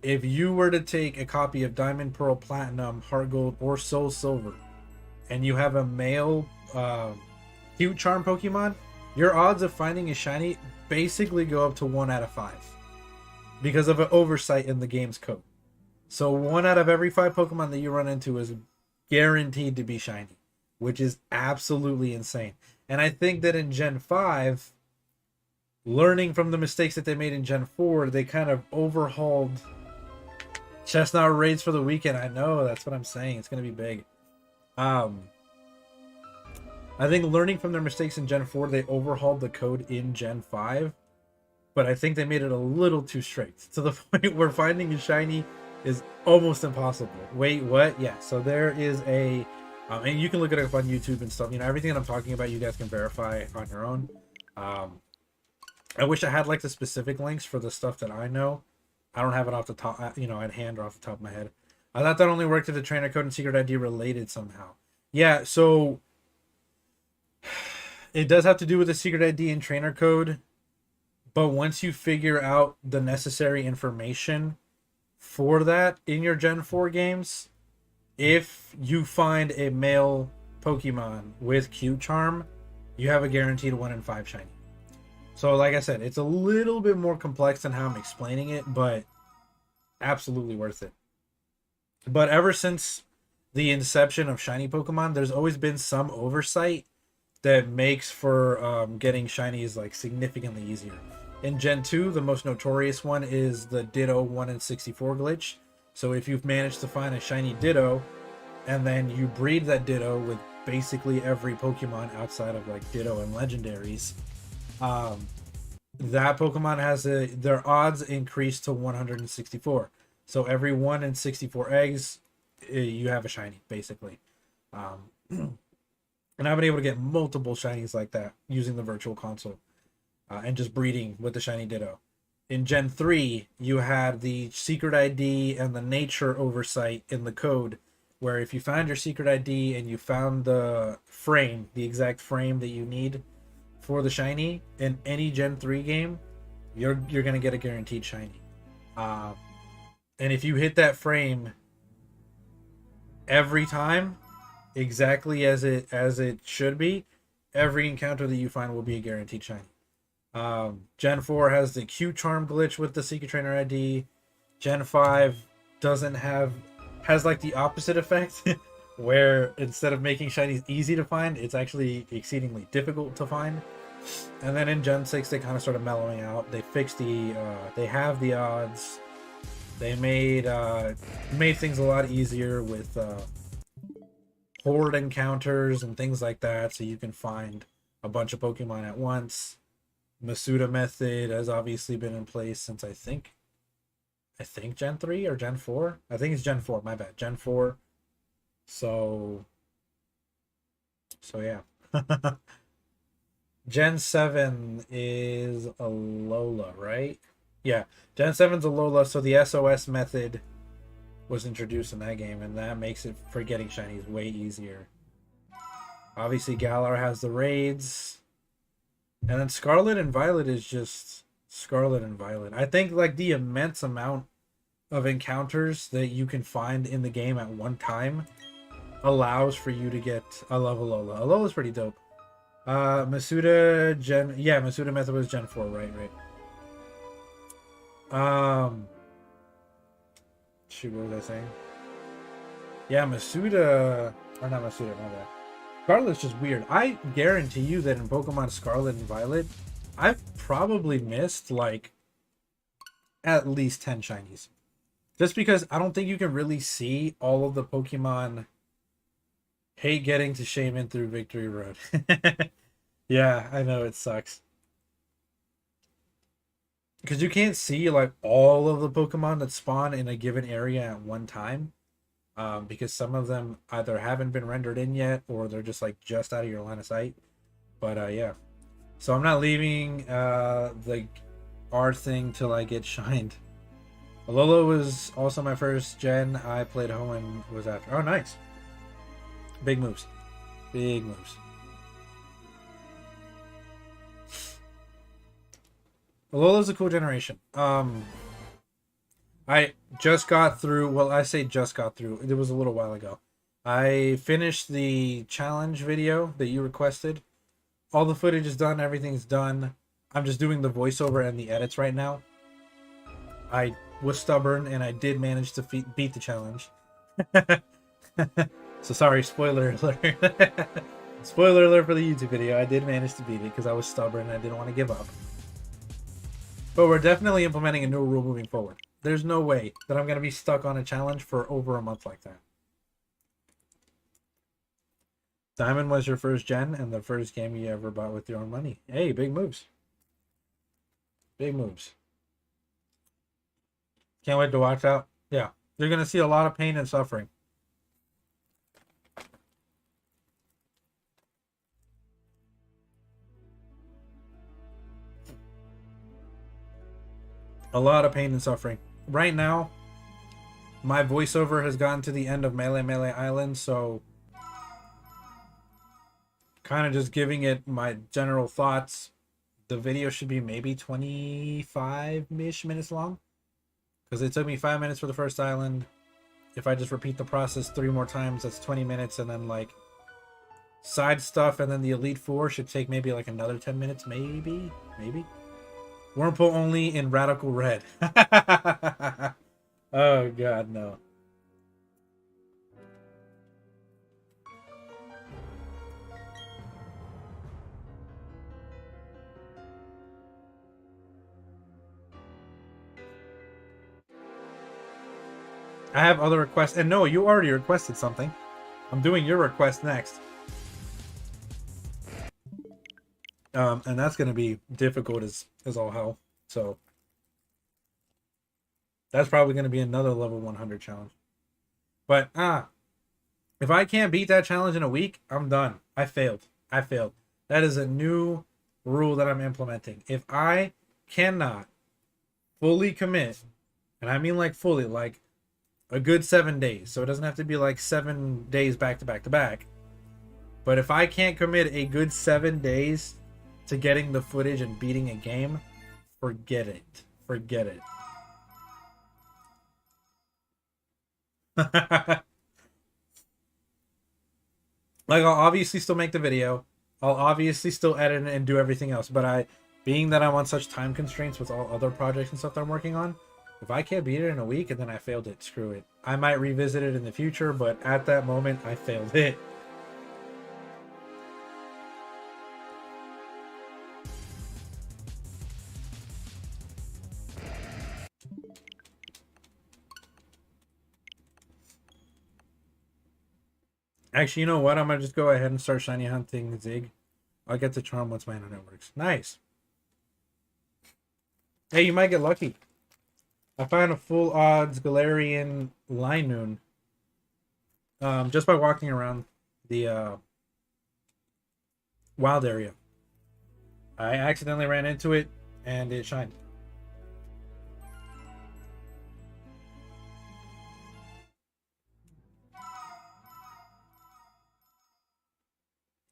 If you were to take a copy of Diamond, Pearl, Platinum, Heart Gold, or Soul Silver, and you have a male cute charm Pokemon, your odds of finding a shiny basically go up to 1 out of 5 because of an oversight in the game's code. So 1 out of every 5 Pokemon that you run into is guaranteed to be shiny, which is absolutely insane. And I think that in Gen 5, learning from the mistakes that they made in Gen 4, they kind of overhauled Chestnut raids for the weekend. I know, that's what I'm saying. It's going to be big. I think learning from their mistakes in Gen 4, they overhauled the code in Gen 5, but I think they made it a little too strict to the point where finding a shiny is almost impossible. Wait, what? Yeah, so there is a, and you can look it up on YouTube and stuff. You know, everything that I'm talking about, you guys can verify on your own. I wish I had like the specific links for the stuff that I know. I don't have it off the top, you know, at hand or off the top of my head. I thought that only worked if the trainer code and secret ID related somehow. Yeah, so it does have to do with the secret ID and trainer code. But once you figure out the necessary information for that in your Gen 4 games, if you find a male Pokemon with Q Charm, you have a guaranteed 1 in 5 shiny. So like I said, it's a little bit more complex than how I'm explaining it, but absolutely worth it. But ever since the inception of shiny Pokemon, there's always been some oversight that makes for getting shinies like significantly easier. In Gen 2, the most notorious one is the Ditto 1 in 64 glitch. So if you've managed to find a shiny Ditto, and then you breed that Ditto with basically every Pokemon outside of like Ditto and Legendaries, that Pokemon has their odds increase to 164. So every 1 in 64 eggs, you have a shiny, basically. And I've been able to get multiple shinies like that using the Virtual Console and just breeding with the shiny Ditto. In Gen 3, you had the secret ID and the nature oversight in the code, where if you found your secret ID and you found the frame, the exact frame that you need for the shiny in any Gen 3 game, you're going to get a guaranteed shiny. And if you hit that frame every time, exactly as it should be, every encounter that you find will be a guaranteed shiny. Gen 4 has the Q Charm glitch with the Secret Trainer ID. Gen 5 has like the opposite effect where instead of making shinies easy to find, it's actually exceedingly difficult to find. And then in Gen 6 they kind of started mellowing out. They fixed they have the odds. They made things a lot easier with horde encounters and things like that, so you can find a bunch of Pokemon at once. Masuda method has obviously been in place since I think Gen 3 or Gen 4. I think it's Gen 4, my bad. Gen 4. So yeah. Gen 7 is Alola, right? Yeah. Gen 7's Alola, so the SOS method was introduced in that game, and that makes it for getting shinies way easier. Obviously, Galar has the raids. And then Scarlet and Violet is just Scarlet and Violet. I think like the immense amount of encounters that you can find in the game at one time allows for you to get... I love Alola. Alola's pretty dope. Masuda Masuda method was Gen 4, right. Shoot, what was I saying? Yeah, Masuda... Or not Masuda, my bad. Scarlet's just weird. I guarantee you that in Pokemon Scarlet and Violet, I've probably missed like at least 10 shinies. Just because I don't think you can really see all of the Pokemon hate getting to Shaman through Victory Road. Yeah, I know it sucks. Because you can't see like all of the Pokemon that spawn in a given area at one time. Because some of them either haven't been rendered in yet or they're just like just out of your line of sight. But yeah. So I'm not leaving the R thing till I get shined. Alola was also my first gen. I played Hoenn was after. Oh, nice. Big moves. Big moves. Alola's a cool generation. I just got through. Well, I say just got through. It was a little while ago. I finished the challenge video that you requested. All the footage is done. Everything's done. I'm just doing the voiceover and the edits right now. I was stubborn and I did manage to beat the challenge. So sorry, spoiler alert. Spoiler alert for the YouTube video. I did manage to beat it because I was stubborn and I didn't want to give up. But we're definitely implementing a new rule moving forward. There's no way that I'm going to be stuck on a challenge for over a month like that. Diamond was your first gen and the first game you ever bought with your own money. Hey, big moves. Big moves. Can't wait to watch out. Yeah, you're going to see a lot of pain and suffering. A lot of pain and suffering. Right now, my voiceover has gotten to the end of Melee Island, so kind of just giving it my general thoughts. The video should be maybe 25-ish minutes long, because it took me 5 minutes for the first island. If I just repeat the process 3 more times, that's 20 minutes, and then like side stuff, and then the Elite Four should take maybe like another 10 minutes, maybe. Wurmple only in Radical Red. Oh god, no. I have other requests, and no, you already requested something. I'm doing your request next. And that's going to be difficult as all hell. So that's probably going to be another level 100 challenge. But if I can't beat that challenge in a week, I'm done. I failed. That is a new rule that I'm implementing. If I cannot fully commit, and I mean like fully, like a good 7 days. So it doesn't have to be like 7 days back to back to back. But if I can't commit a good 7 days to getting the footage and beating a game, forget it. Forget it. Like, I'll obviously still make the video. I'll obviously still edit and do everything else. But being that I'm on such time constraints with all other projects and stuff that I'm working on, if I can't beat it in a week and then I failed it, screw it. I might revisit it in the future, but at that moment, I failed it. Actually, you know what? I'm going to just go ahead and start shiny hunting Zig. I'll get the charm once my internet works. Nice. Hey, you might get lucky. I found a full odds Galarian Linoon just by walking around the wild area. I accidentally ran into it and it shined.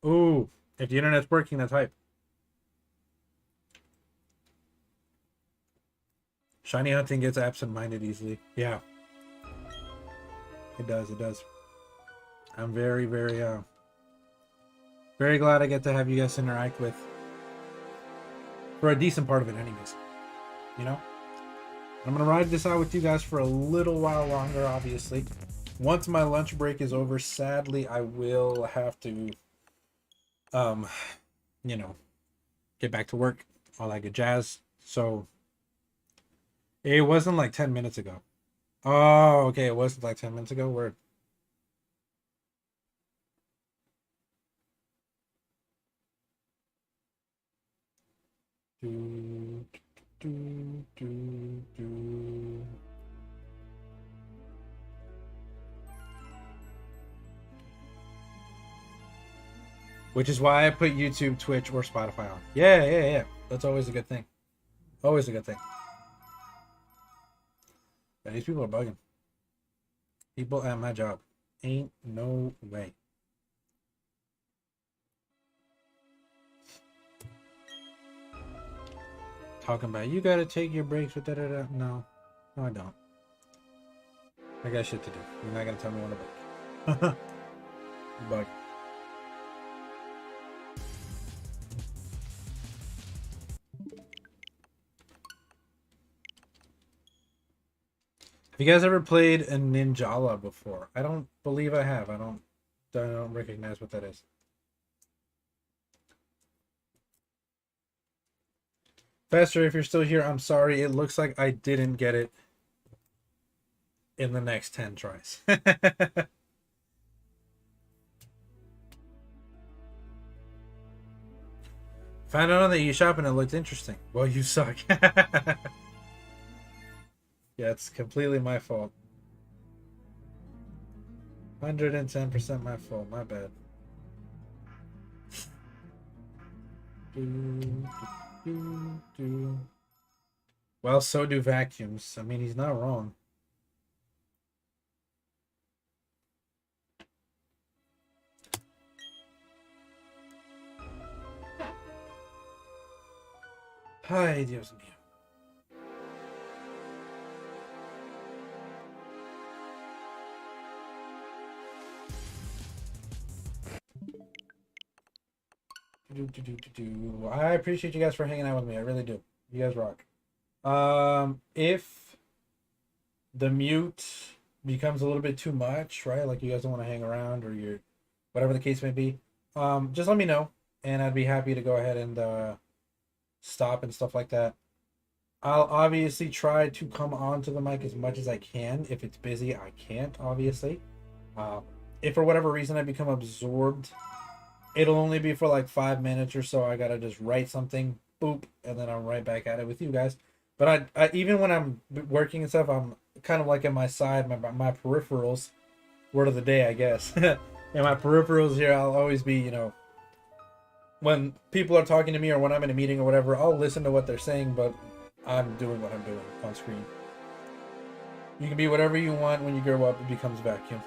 Ooh, if the internet's working, that's hype. Shiny hunting gets absent-minded easily. Yeah. It does, it does. I'm very, very, very glad I get to have you guys interact with for a decent part of it anyways. You know? I'm going to ride this out with you guys for a little while longer, obviously. Once my lunch break is over, sadly, I will have to, you know, get back to work, all that good jazz. So, it wasn't like 10 minutes ago. Oh, okay, it wasn't like 10 minutes ago. Word. Do, do, do, do. Which is why I put YouTube, Twitch, or Spotify on. Yeah, yeah, yeah. That's always a good thing. Always a good thing. Yeah, these people are bugging. People at my job. Ain't no way. Talking about you gotta take your breaks with da. No. No, I don't. I got shit to do. You're not gonna tell me when to break. Bug. Have you guys ever played a Ninjala before? I don't believe I have. I don't recognize what that is. Fester, if you're still here, I'm sorry. It looks like I didn't get it in the next 10 tries. Found out on the eShop and it looked interesting. Well, you suck. Yeah, it's completely my fault. 110% my fault. My bad. Well, so do vacuums. I mean, he's not wrong. Ay, Dios mío. I appreciate you guys for hanging out with me. I really do. You guys rock. If the mute becomes a little bit too much, right? Like you guys don't want to hang around or you're whatever the case may be, just let me know and I'd be happy to go ahead and stop and stuff like that. I'll obviously try to come onto the mic as much as I can. If it's busy, I can't, obviously. If for whatever reason I become absorbed, it'll only be for like 5 minutes or so. I gotta just write something, boop, and then I'm right back at it with you guys. But I even when I'm working and stuff, I'm kind of like in my side, my peripherals. Word of the day, I guess. In my peripherals here, I'll always be, you know, when people are talking to me or when I'm in a meeting or whatever, I'll listen to what they're saying, but I'm doing what I'm doing on screen. You can be whatever you want when you grow up. It becomes vacuum.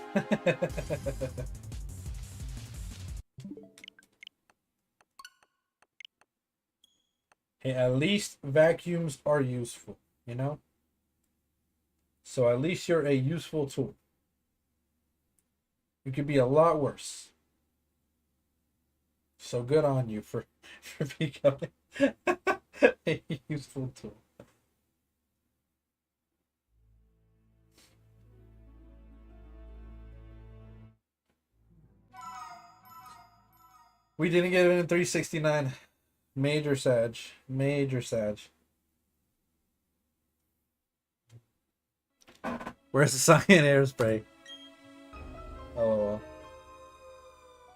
Hey, at least vacuums are useful, you know? So at least you're a useful tool. You could be a lot worse. So good on you for becoming a useful tool. We didn't get it in 369. Major Sag. Major Sag. Where's the cyan airspray? Oh.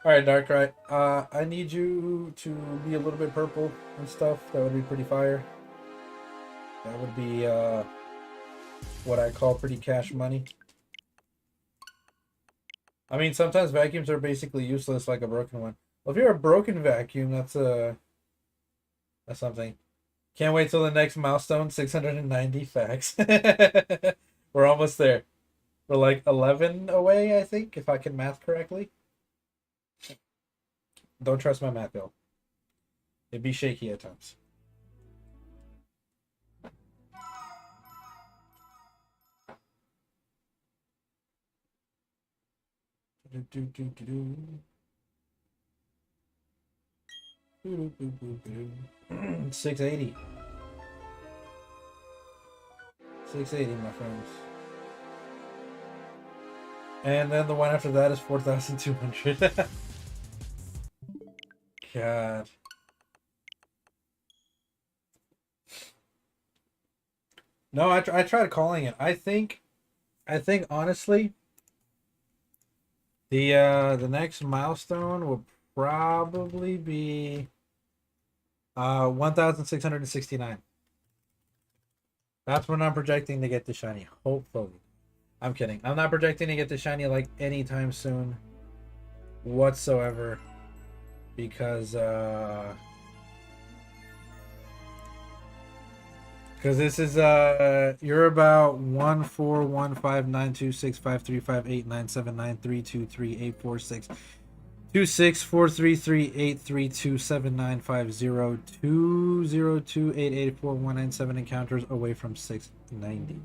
Alright, Darkrai. I need you to be a little bit purple and stuff. That would be pretty fire. That would be what I call pretty cash money. I mean, sometimes vacuums are basically useless, like a broken one. Well, if you're a broken vacuum, that's something. Can't wait till the next milestone, 690 facts. We're almost there. We're like 11 away, I think, if I can math correctly. Don't trust my math, though. It'd be shaky at times. Do, do, do, do, do. 680. 680, my friends. And then the one after that is 4,200. God. No, I tried calling it. I think honestly, the next milestone will probably be 1669. That's when I'm projecting to get the shiny. Hopefully. I'm kidding. I'm not projecting to get the shiny like anytime soon whatsoever. Because this is you're about 1415926535897932238462647950202288419 encounters away from 690.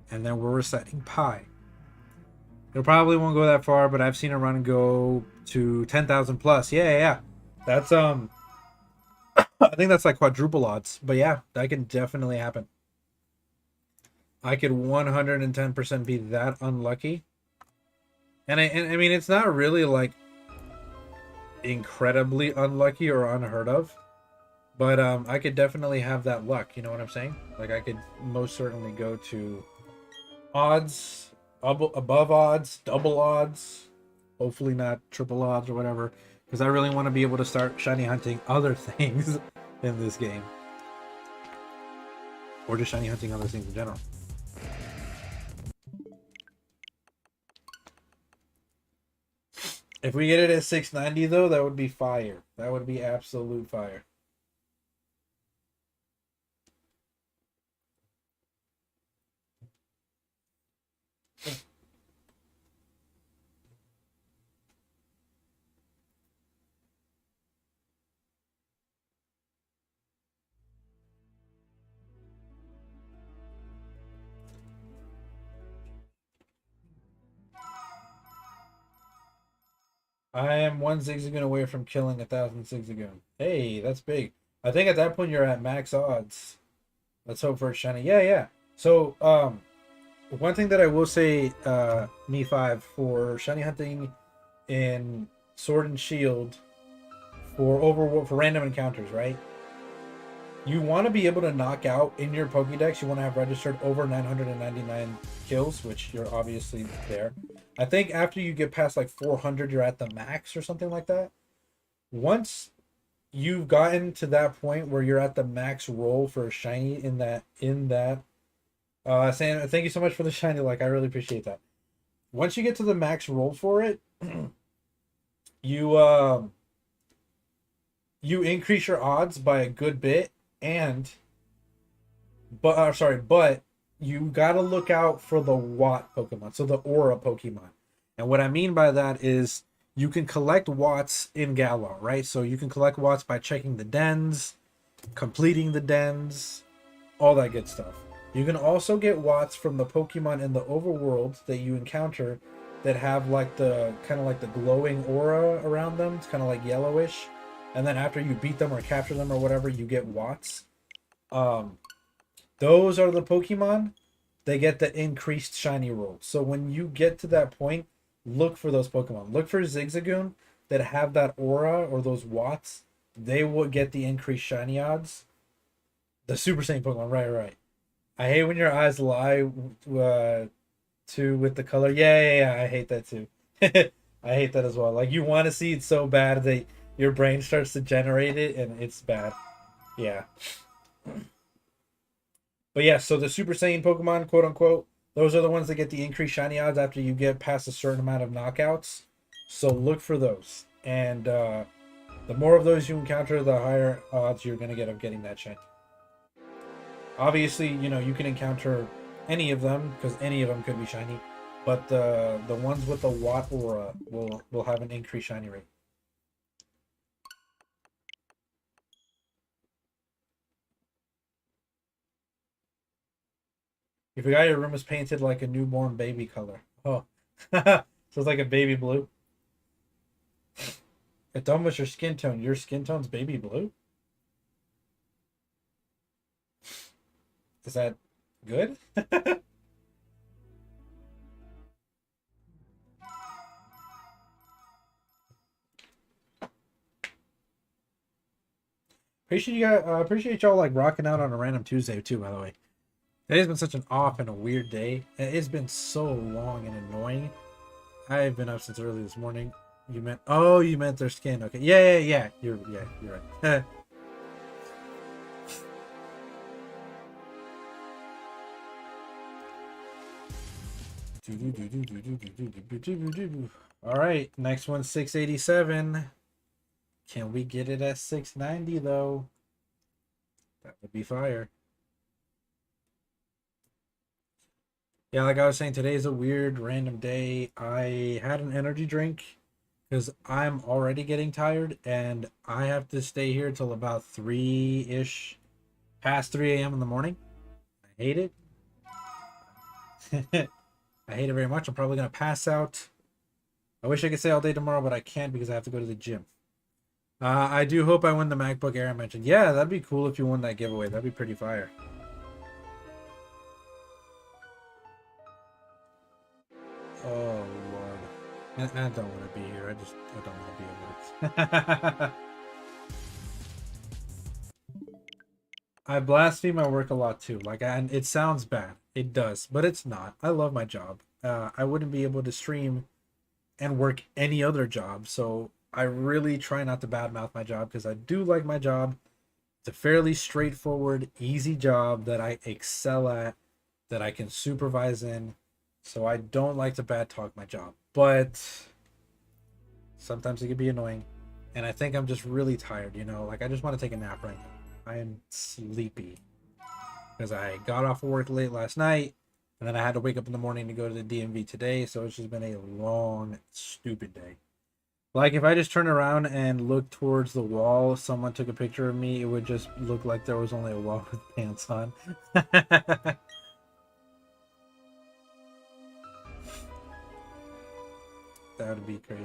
And then we're reciting pi. It probably won't go that far, but I've seen a run go to 10,000 plus. Yeah. That's I think that's like quadruple odds. But yeah, that can definitely happen. I could 110% be that unlucky. And I mean, it's not really like incredibly unlucky or unheard of. But I could definitely have that luck. You know what I'm saying? Like I could most certainly go to odds, above odds, double odds, hopefully not triple odds or whatever, because I really want to be able to start shiny hunting other things in this game, or just shiny hunting other things in general. If we get it at 690 though, that would be fire. That would be absolute fire. I am one Zigzagoon away from killing 1,000 Zigzagoon. Hey, that's big. I think at that point you're at max odds. Let's hope for a shiny. Yeah. So, one thing that I will say, me 5 for shiny hunting in Sword and Shield for random encounters, right? You want to be able to knock out in your Pokédex. You want to have registered over 999 kills, which you're obviously there. I think after you get past like 400, you're at the max or something like that. Once you've gotten to that point where you're at the max roll for a shiny saying thank you so much for the shiny, like I really appreciate that. Once you get to the max roll for it, you increase your odds by a good bit, but you gotta look out for the Watt Pokemon, so the Aura Pokemon. And what I mean by that is you can collect Watts in Galar, right? So you can collect Watts by checking the dens, completing the dens, all that good stuff. You can also get Watts from the Pokemon in the overworld that you encounter that have like the kind of like the glowing aura around them. It's kind of like yellowish. And then after you beat them or capture them or whatever, you get Watts. Those are the Pokemon. They get the increased shiny roll. So when you get to that point, look for those Pokemon. Look for Zigzagoon that have that aura or those Watts. They will get the increased shiny odds. The Super Saiyan Pokemon, right. I hate when your eyes lie too with the color. Yeah, I hate that too. I hate that as well. Like you want to see it so bad that your brain starts to generate it and it's bad. Yeah. But yeah, so the Super Saiyan Pokemon, quote unquote, those are the ones that get the increased shiny odds after you get past a certain amount of knockouts. So look for those. And the more of those you encounter, the higher odds you're going to get of getting that shiny. Obviously, you know, you can encounter any of them because any of them could be shiny. But the ones with the Watt aura will have an increased shiny rate. If you got your room is painted like a newborn baby color. Oh. So it's like a baby blue. It's almost your skin tone. Your skin tone's baby blue? Is that good? Appreciate y'all like rocking out on a random Tuesday too, by the way. Today's been such an off and a weird day. It's been so long and annoying. I've been up since early this morning. You meant their skin. Okay. Yeah. You're right. All right, next one 687. Can we get it at 690 though? That would be fire. Yeah, like I was saying, today is a weird random day. I had an energy drink because I'm already getting tired and I have to stay here till about 3-ish, past 3 a.m. in the morning. I hate it. I hate it very much. I'm probably going to pass out. I wish I could stay all day tomorrow, but I can't because I have to go to the gym. I do hope I win the MacBook Air I mentioned. Yeah, that'd be cool if you won that giveaway. That'd be pretty fire. Oh, Lord. I don't want to be here. I don't want to be at work. I blaspheme my work a lot too. And it sounds bad. It does, but it's not. I love my job. I wouldn't be able to stream and work any other job. So I really try not to badmouth my job because I do like my job. It's a fairly straightforward, easy job that I excel at, that I can supervise in. So I don't like to bad talk my job, but sometimes it can be annoying. And I think I'm just really tired, like I just want to take a nap right now. I am sleepy because I got off of work late last night and then I had to wake up in the morning to go to the DMV today. So it's just been a long, stupid day. Like if I just turn around and look towards the wall, someone took a picture of me, it would just look like there was only a wall with pants on. That would be crazy.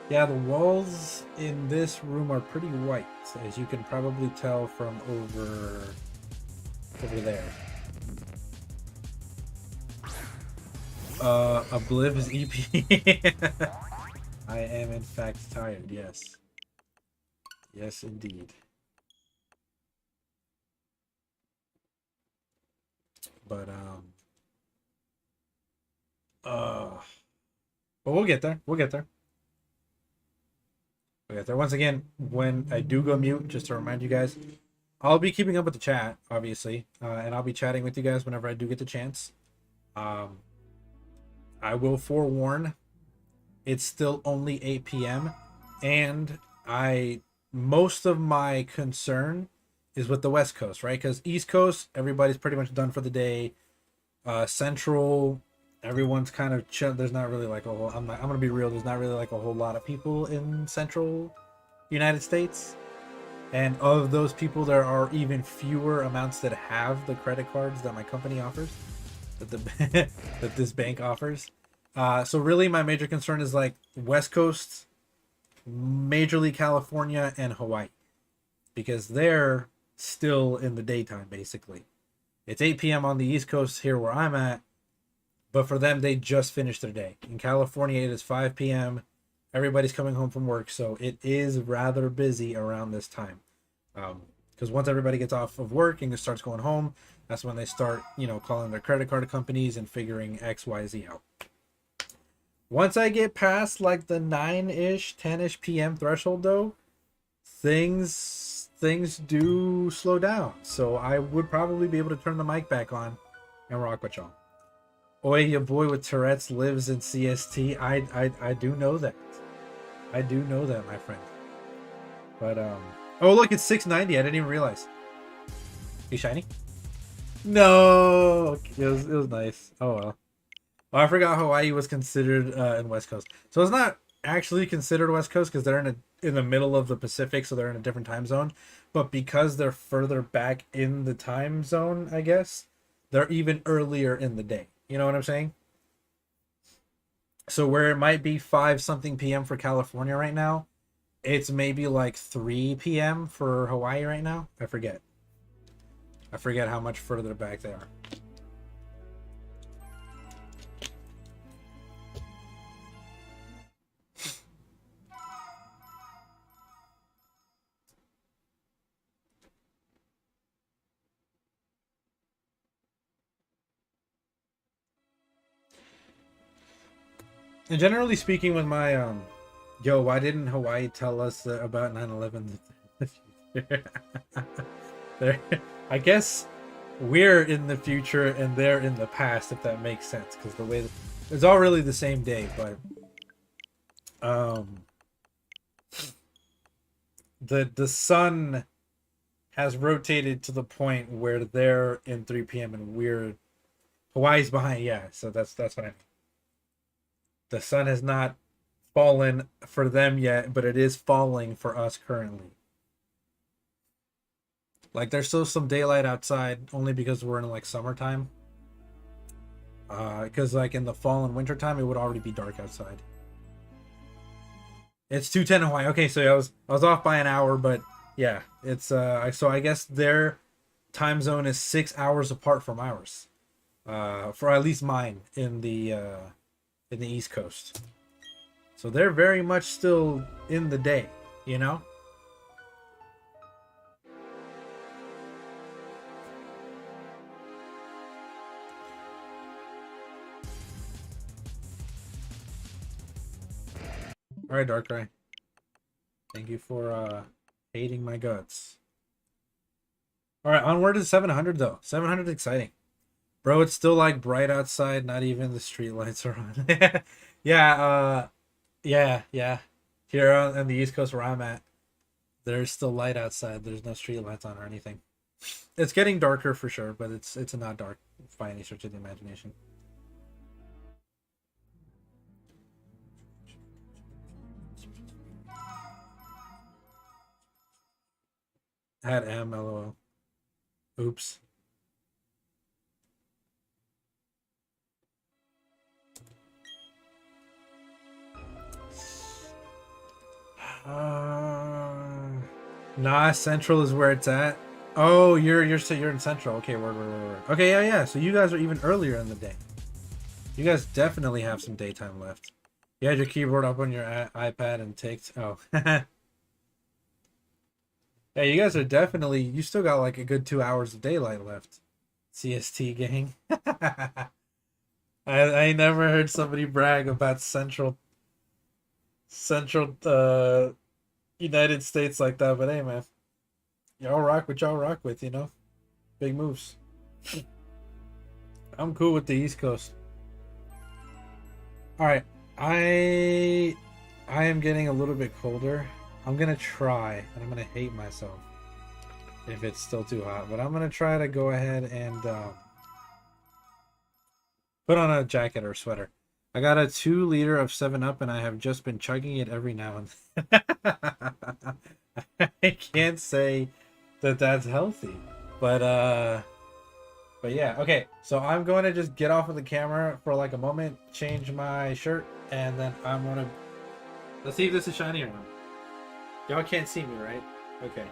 Yeah, the walls in this room are pretty white, as you can probably tell from over there. Obliv's EP. I am in fact tired, yes. Yes, indeed. But we'll get there. We'll get there. Once again, when I do go mute, just to remind you guys, I'll be keeping up with the chat, obviously, and I'll be chatting with you guys whenever I do get the chance. I will forewarn, it's still only 8 p.m. and most of my concern is with the West Coast, right? Because East Coast, everybody's pretty much done for the day. Central, everyone's kind of chill. There's not really like a whole, I'm gonna be real, there's not really like a whole lot of people in Central United States. And of those people, there are even fewer amounts that have the credit cards that my company offers, that this bank offers. So really my major concern is like West Coast, majorly California and Hawaii, because they're still in the daytime basically. It's 8 p.m. on the East Coast here where I'm at, but for them, they just finished their day. In California, it is 5 p.m. Everybody's coming home from work, so it is rather busy around this time. Because once everybody gets off of work and starts going home, that's when they start, calling their credit card companies and figuring X, Y, Z out. Once I get past like the 9-ish, 10-ish p.m. threshold, though, things do slow down. So I would probably be able to turn the mic back on and rock with y'all. Oi, your boy with Tourette's lives in CST. I do know that. I do know that, my friend. But oh look, it's 690. I didn't even realize. You shiny? No, it was nice. Oh well. Oh, I forgot Hawaii was considered in West Coast. So it's not actually considered West Coast because they're in the middle of the Pacific, so they're in a different time zone. But because they're further back in the time zone, I guess, they're even earlier in the day. You know what I'm saying? So where it might be 5-something p.m. for California right now, it's maybe like 3 p.m. for Hawaii right now. I forget how much further back they are. And generally speaking, with my yo, why didn't Hawaii tell us about 9/11? I guess we're in the future and they're in the past, if that makes sense, because the way that, it's all really the same day, but um the sun has rotated to the point where they're in 3 p.m. and we're Hawaii's behind. Yeah, so that's what I mean. The sun has not fallen for them yet, but it is falling for us currently. Like there's still some daylight outside, only because we're in like summertime. Because like in the fall and winter time, it would already be dark outside. It's 2:10 in Hawaii. Okay, so I was off by an hour, but yeah, it's so I guess their time zone is 6 hours apart from ours. For at least mine in the East Coast. So they're very much still in the day, you know? All right, Darkrai. Thank you for hating my guts. All right, onward to 700 though. 700 is exciting. Bro, it's still like bright outside, not even the street lights are on. Yeah, yeah. Here on the East Coast where I'm at, there's still light outside. There's no street lights on or anything. It's getting darker for sure, but it's not dark by any stretch of the imagination. Had M, lol. Oops. Nah, Central is where it's at. Oh, you're in Central. Okay, word. Okay, yeah. So you guys are even earlier in the day. You guys definitely have some daytime left. You had your keyboard up on your iPad and takes. Oh. Yeah, you guys are definitely. You still got like a good 2 hours of daylight left. CST gang. I never heard somebody brag about Central United States like that, but hey man. Y'all rock what y'all rock with, you know? Big moves. I'm cool with the East Coast. Alright. I am getting a little bit colder. I'm gonna try, and I'm gonna hate myself if it's still too hot, but I'm gonna try to go ahead and put on a jacket or a sweater. I got a 2 liter of 7-Up, and I have just been chugging it every now and then. I can't say that that's healthy, but yeah. Okay, so I'm going to just get off of the camera for like a moment, change my shirt, and then I'm gonna let's see if this is shiny or not. Y'all can't see me, right? Okay.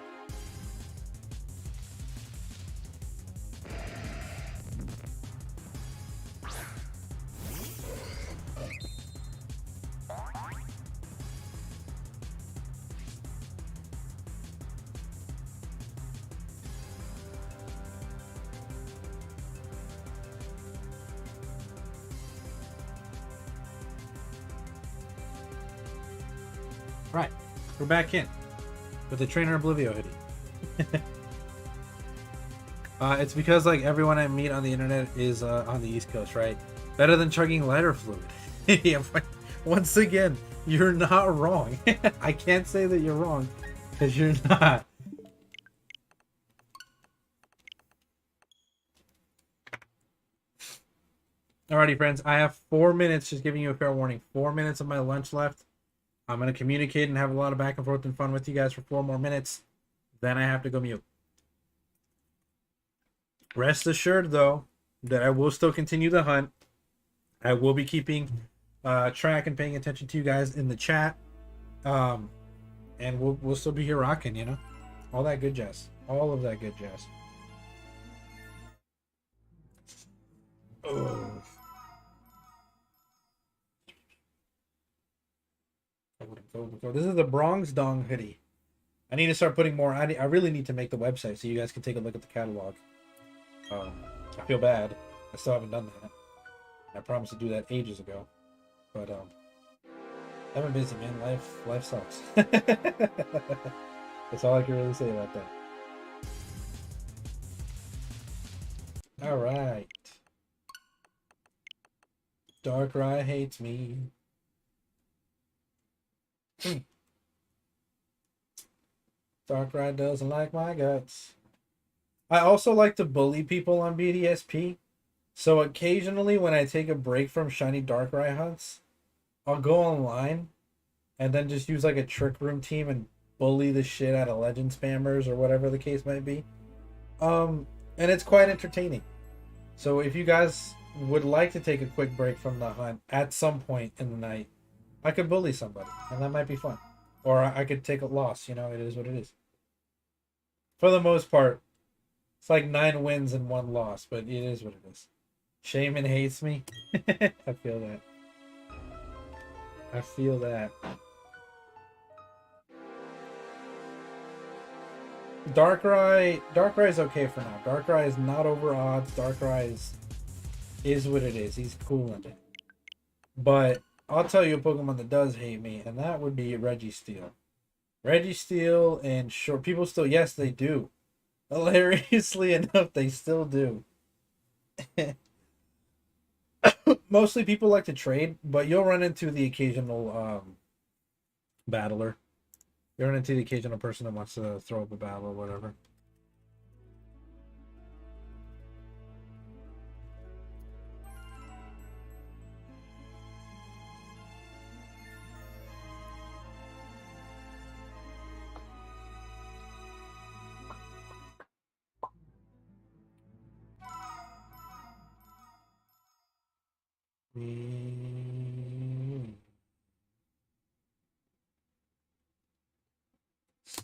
Right. We're back in with the Trainer Oblivio hoodie. It's because like everyone I meet on the internet is on the East Coast, right? Better than chugging lighter fluid. Yeah, once again, you're not wrong. I can't say that you're wrong because you're not. Alrighty, friends. I have 4 minutes. Just giving you a fair warning. 4 minutes of my lunch left. I'm going to communicate and have a lot of back and forth and fun with you guys for 4 more minutes. Then I have to go mute. Rest assured, though, that I will still continue the hunt. I will be keeping track and paying attention to you guys in the chat. And we'll still be here rocking, you know? All that good jazz. All of that good jazz. Oh. This is the Bronx Dong hoodie. I need to start putting more. I really need to make the website so you guys can take a look at the catalog. I feel bad. I still haven't done that. I promised to do that ages ago. But I've been busy, man. Life sucks. That's all I can really say about that. Darkrai hates me. Darkrai doesn't like my guts. I also like to bully people on BDSP. So occasionally when I take a break from shiny Darkrai hunts, I'll go online and then just use like a trick room team and bully the shit out of legend spammers or whatever the case might be. And it's quite entertaining. So if you guys would like to take a quick break from the hunt at some point in the night, I could bully somebody and that might be fun. Or I could take a loss, you know, it is what it is. For the most part, it's like 9 wins and 1 loss, but it is what it is. Shaman hates me. I feel that. I feel that. Darkrai is okay for now. Darkrai is not over odds. Darkrai is what it is. He's cool in it. But I'll tell you a Pokemon that does hate me, and that would be Registeel. Registeel and short people still, yes, they do. Hilariously enough, they still do. Mostly people like to trade, but you'll run into the occasional battler. You'll run into the occasional person that wants to throw up a battle or whatever.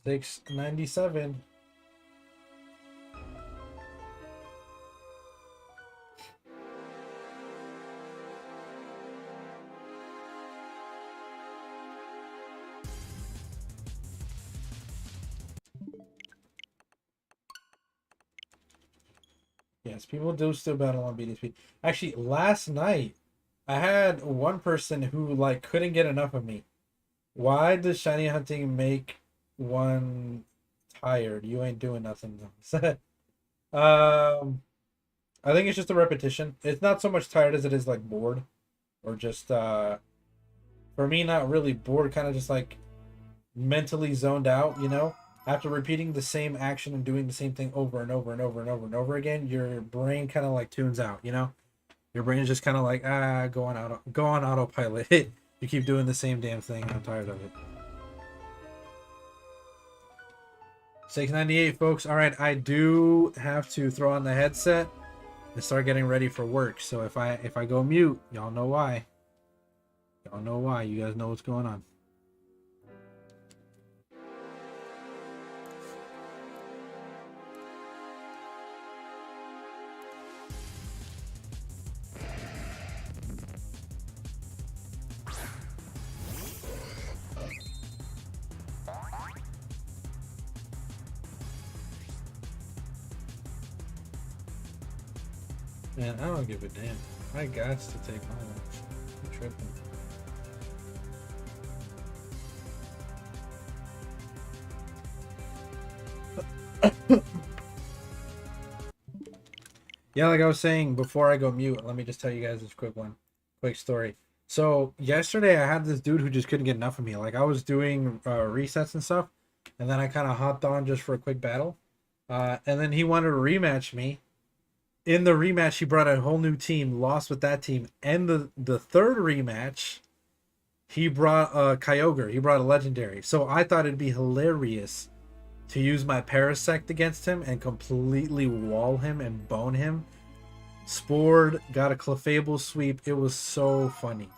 $6.97. Yes, people do still battle on BDSP. Actually, last night I had one person who like couldn't get enough of me. Why does shiny hunting make one tired? You ain't doing nothing. I think it's just a repetition. It's not so much tired as it is like bored, or just for me not really bored, kind of just like mentally zoned out. You know, after repeating the same action and doing the same thing over and over and over and over and over again, your brain kind of like tunes out. You know, your brain is just kind of like go on autopilot. You keep doing the same damn thing. I'm tired of it. 698, folks. All right, I do have to throw on the headset and start getting ready for work. So if I go mute, y'all know why. Y'all know why. You guys know what's going on. Man, I don't give a damn. I got to take my lunch. I'm tripping. Yeah, like I was saying before I go mute, let me just tell you guys this quick story. So yesterday I had this dude who just couldn't get enough of me. Like I was doing resets and stuff, and then I kind of hopped on just for a quick battle, and then he wanted to rematch me. In the rematch, he brought a whole new team, lost with that team, and the third rematch, he brought a Kyogre. He brought a legendary. So I thought it'd be hilarious to use my Parasect against him and completely wall him and bone him. Spored, got a Clefable sweep. It was so funny.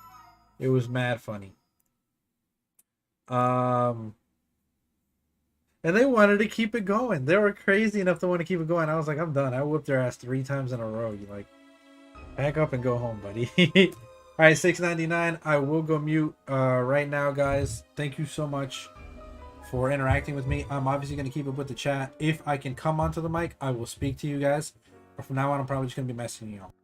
It was mad funny. And they wanted to keep it going. They were crazy enough to want to keep it going. I was like, I'm done. I whooped their ass 3 times in a row. You like, pack up and go home, buddy. All right, 699. I will go mute right now, guys. Thank you so much for interacting with me. I'm obviously going to keep up with the chat. If I can come onto the mic, I will speak to you guys. But from now on, I'm probably just going to be messaging you all.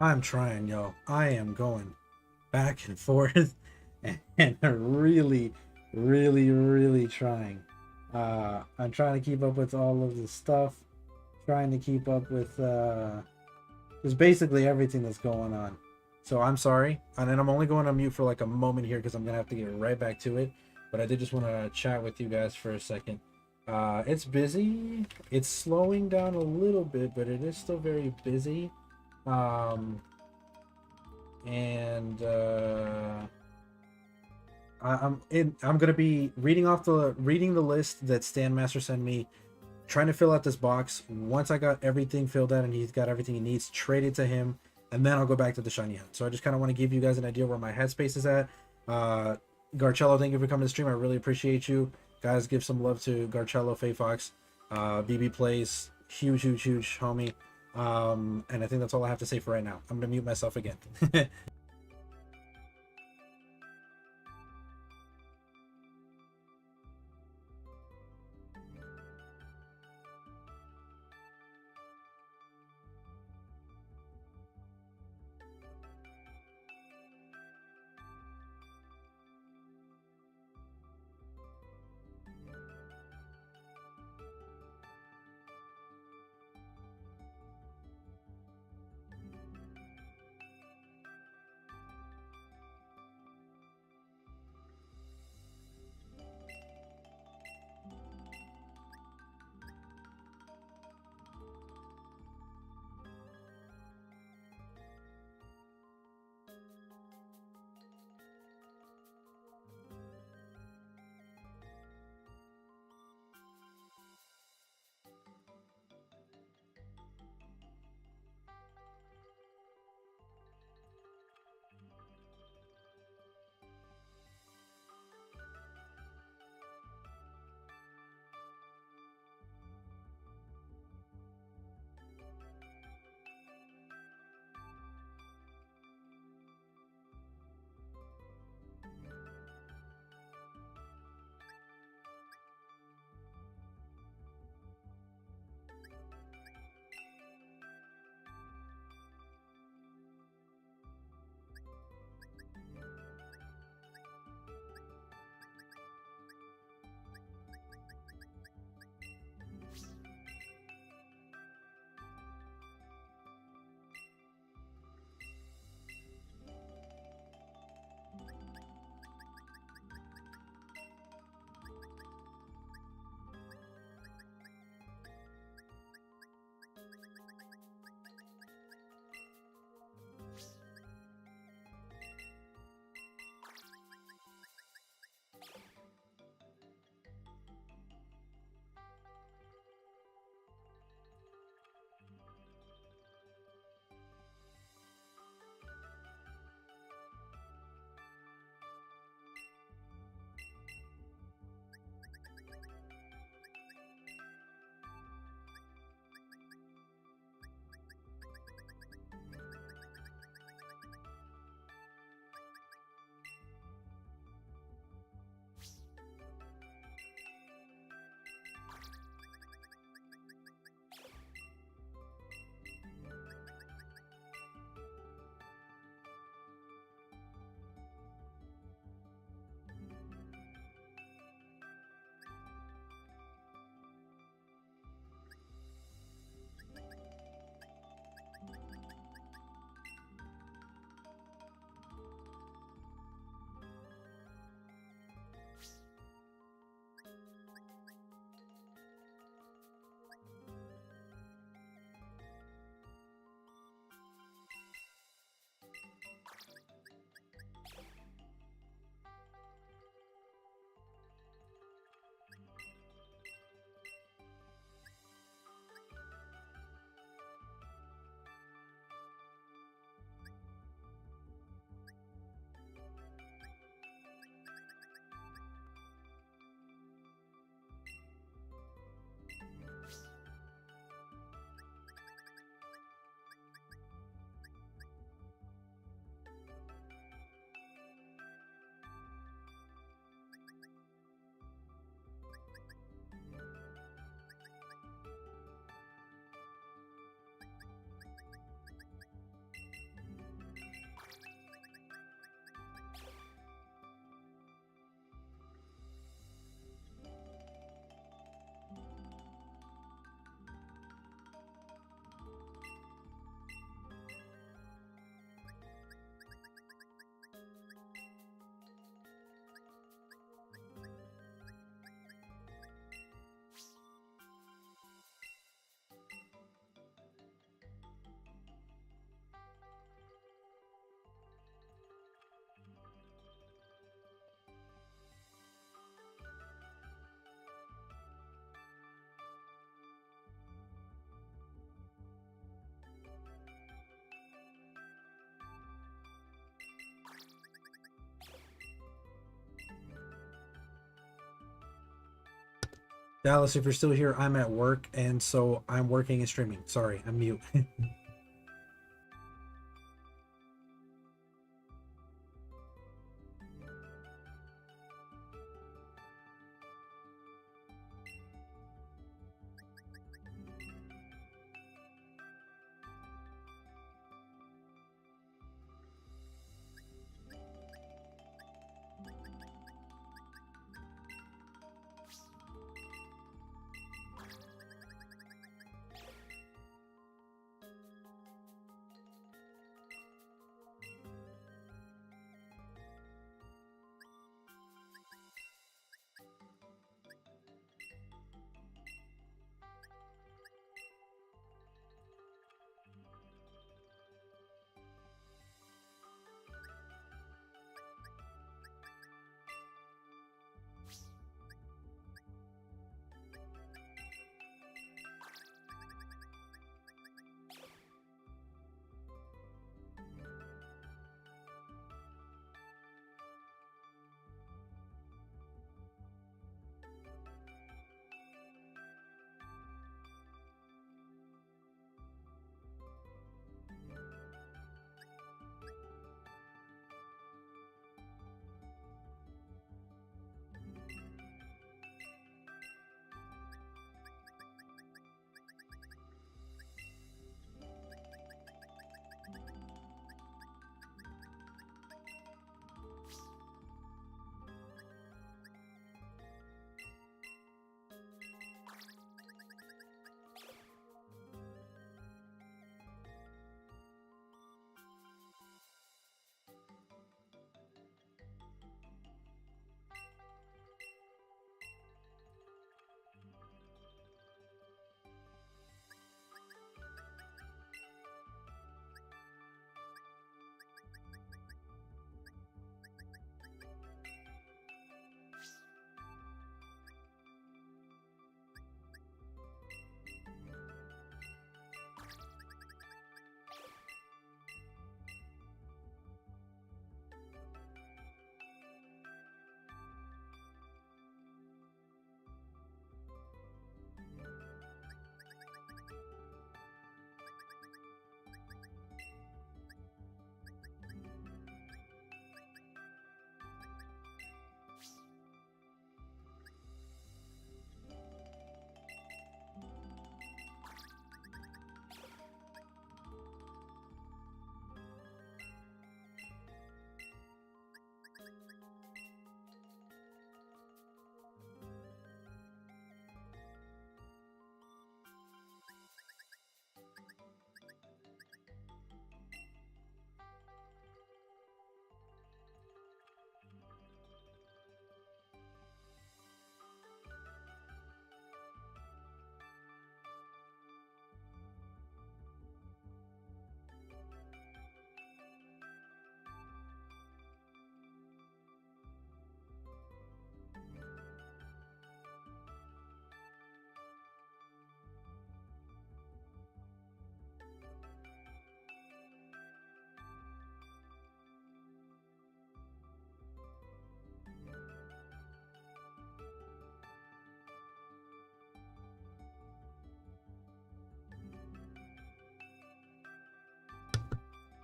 I'm trying, yo. I am going back and forth and really, really trying. I'm trying to keep up with all of the stuff, trying to keep up with just basically everything that's going on. So I'm sorry, and then I'm only going on mute for like a moment here because I'm gonna have to get right back to it. But I did just want to chat with you guys for a second. It's busy. It's slowing down a little bit, but it is still very busy. Um, and I'm gonna be reading the list that Stan Master sent me, trying to fill out this box. Once I got everything filled out and he's got everything he needs, trade it to him, and then I'll go back to the shiny hunt. So I just kind of want to give you guys an idea where my headspace is at. Garcello, thank you for coming to the stream. I really appreciate you guys. Give some love to Garcello, Faye Fox, BB Plays, huge homie. And I think that's all I have to say for right now. I'm gonna mute myself again. Dallas, if you're still here, I'm at work, and so I'm working and streaming. Sorry, I'm mute.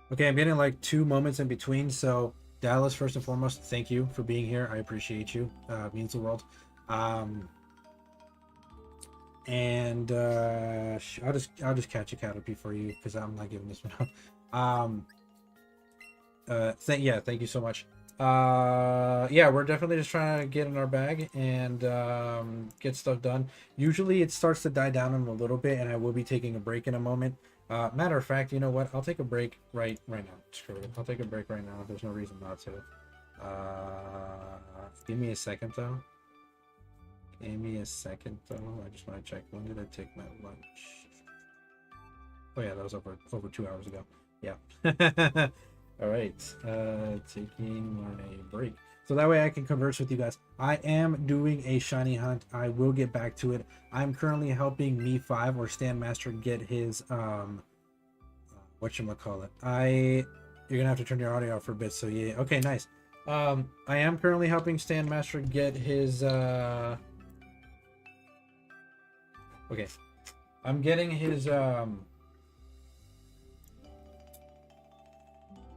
Okay, I'm getting like 2 moments in between. So, Dallas, first and foremost, thank you for being here. I appreciate you. Means the world. Um, and I'll just catch a Caterpie for you because I'm not giving this one up. Thank you so much. Yeah, we're definitely just trying to get in our bag and get stuff done. Usually it starts to die down in a little bit, and I will be taking a break in a moment. Matter of fact, you know what? I'll take a break right now. Screw it. I'll take a break right now. There's no reason not to. Give me a second though. Give me a second though. I just want to check, when did I take my lunch? Oh yeah, that was over 2 hours ago. Yeah. All right. Taking my break. So that way I can converse with you guys. I am doing a shiny hunt. I will get back to it. I'm currently helping Me5 or Stand Master get his whatchamacallit. You're gonna have to turn your audio off for a bit, so yeah. Okay, nice. I am currently helping Stand Master get his Okay. I'm getting his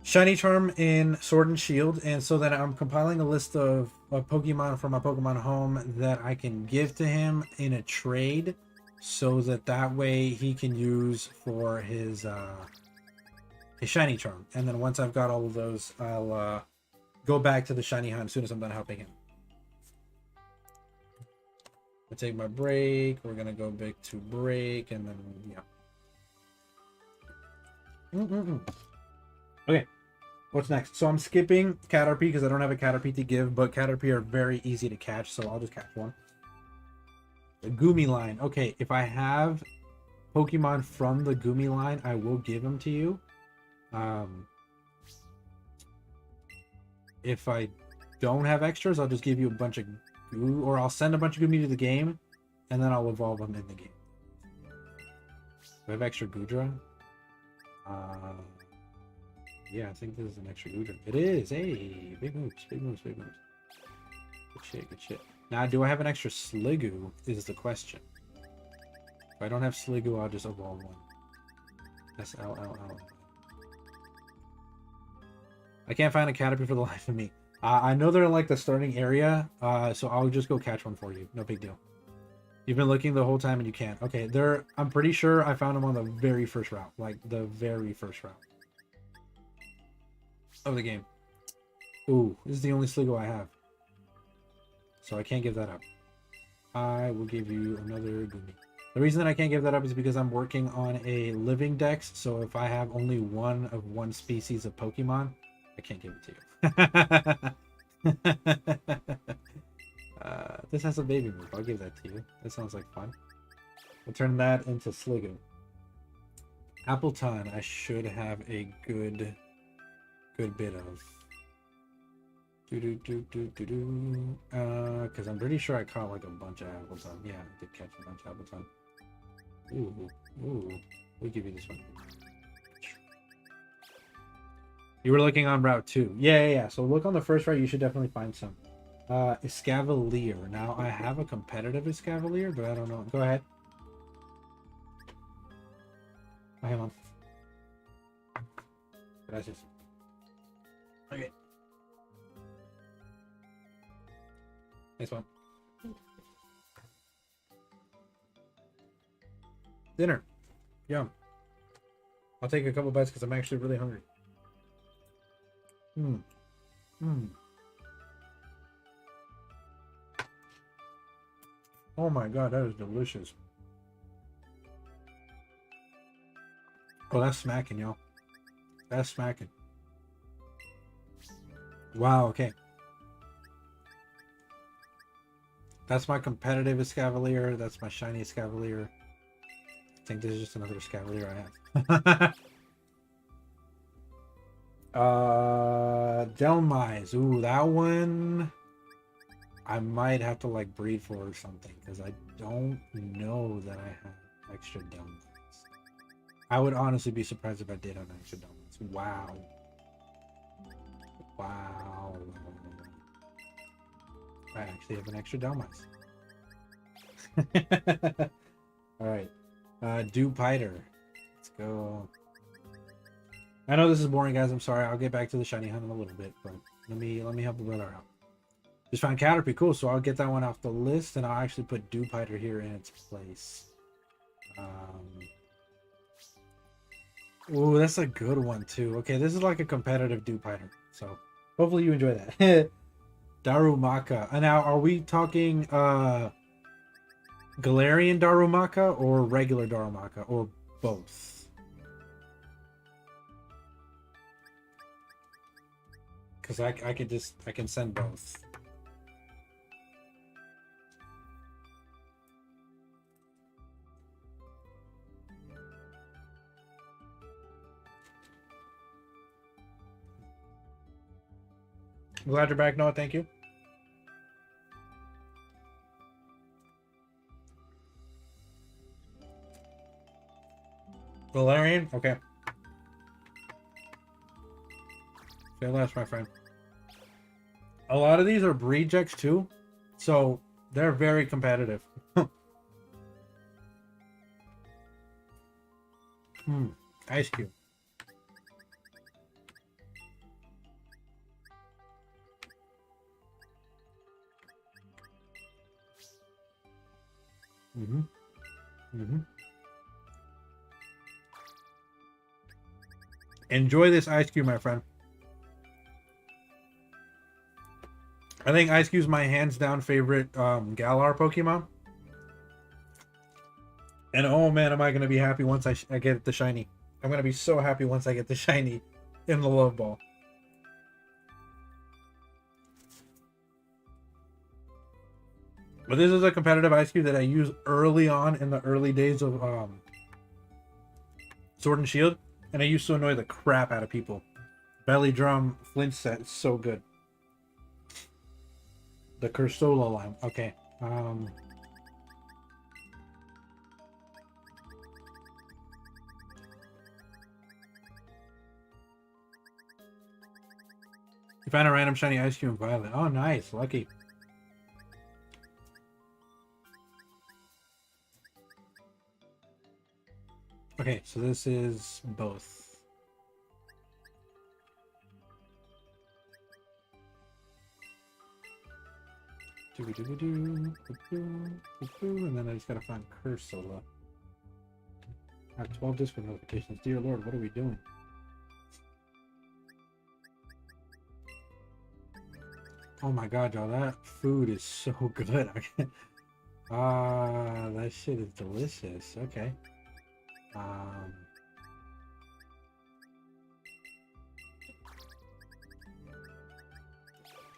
Shiny Charm in Sword and Shield, and so that I'm compiling a list of Pokemon from my Pokemon home that I can give to him in a trade, so that way he can use for his Shiny Charm. And then once I've got all of those, I'll go back to the Shiny Hunt as soon as I'm done helping him. I take my break. We're gonna go back to break, and then yeah. Okay. What's next? So I'm skipping Caterpie because I don't have a Caterpie to give, but Caterpie are very easy to catch, so I'll just catch one. The Goomy line. Okay, if I have Pokemon from the Goomy line, I will give them to you. If I don't have extras, I'll just give you a bunch of Goo, or I'll send a bunch of Goomy to the game, and then I'll evolve them in the game. Do I have extra Goodra? Yeah, I think this is an extra Goodra. It is. Hey, big moves, big moves, big moves. Good shit, good shit. Now, do I have an extra Sliggoo is the question. If I don't have Sliggoo, I'll just evolve one. SLLL. I can't find a Caterpie for the life of me. I know they're in like the starting area, so I'll just go catch one for you. No big deal. You've been looking the whole time and you can't. Okay, I'm pretty sure I found them on the very first route. Like, the very first route of the game. Ooh, this is the only Sliggoo I have. So I can't give that up. I will give you another Goomy. The reason that I can't give that up is because I'm working on a living dex, so if I have only one of one species of Pokemon, I can't give it to you. This has a baby move. I'll give that to you. That sounds like fun. We'll turn that into Sliggoo. Appleton, I should have a good bit of. Because I'm pretty sure I caught like a bunch of Appleton. Yeah, I did catch a bunch of Appleton. Ooh. We'll give you this one. You were looking on Route 2. Yeah. So look on the first route. You should definitely find some. Escavalier. Now, I have a competitive Escavalier, but I don't know. Go ahead. Oh, hang on. Gracias. Okay. Nice one. Dinner. Yum. I'll take a couple bites because I'm actually really hungry. Oh my god, that is delicious. Oh, that's smacking, y'all. That's smacking. Wow, okay. That's my competitive Escavalier. That's my shiny Escavalier. I think this is just another Escavalier I have. Delmise. Ooh, that one I might have to like breed for or something, because I don't know that I have extra Delmise. I would honestly be surprised if I did have extra Delmise. Wow. I actually have an extra Delmise. Alright. Dewpider. Let's go. I know this is boring, guys. I'm sorry. I'll get back to the shiny hunt in a little bit, but let me help the brother out. Just found Caterpie. Cool. So I'll get that one off the list, and I'll actually put Dewpider here in its place. Ooh, that's a good one too. Okay, this is like a competitive Dewpider, so hopefully you enjoy that. Darumaka. Now, are we talking Galarian Darumaka or regular Darumaka, or both? Because I can send both. Glad you're back, Noah. Thank you. Galarian? Okay. Say less, my friend. A lot of these are breed checks too, so they're very competitive. Ice cube. Mm-hmm. Mm-hmm. Enjoy this ice cube, my friend. I think Ice Cube's my hands down favorite Galar Pokemon. And oh man, am I going to be happy once I get the shiny. I'm going to be so happy once I get the shiny in the Love Ball. But this is a competitive Ice Cube that I used early on in the early days of Sword and Shield. And I used to annoy the crap out of people. Belly Drum flinch set is so good. The Cursola line. Okay. You found a random shiny Ice Cube in Violet. Oh, nice. Lucky. Okay, so this is both. And then I just gotta find Cursola. I have 12 Discord notifications. Dear Lord, what are we doing? Oh my god, y'all, that food is so good. That shit is delicious. Okay.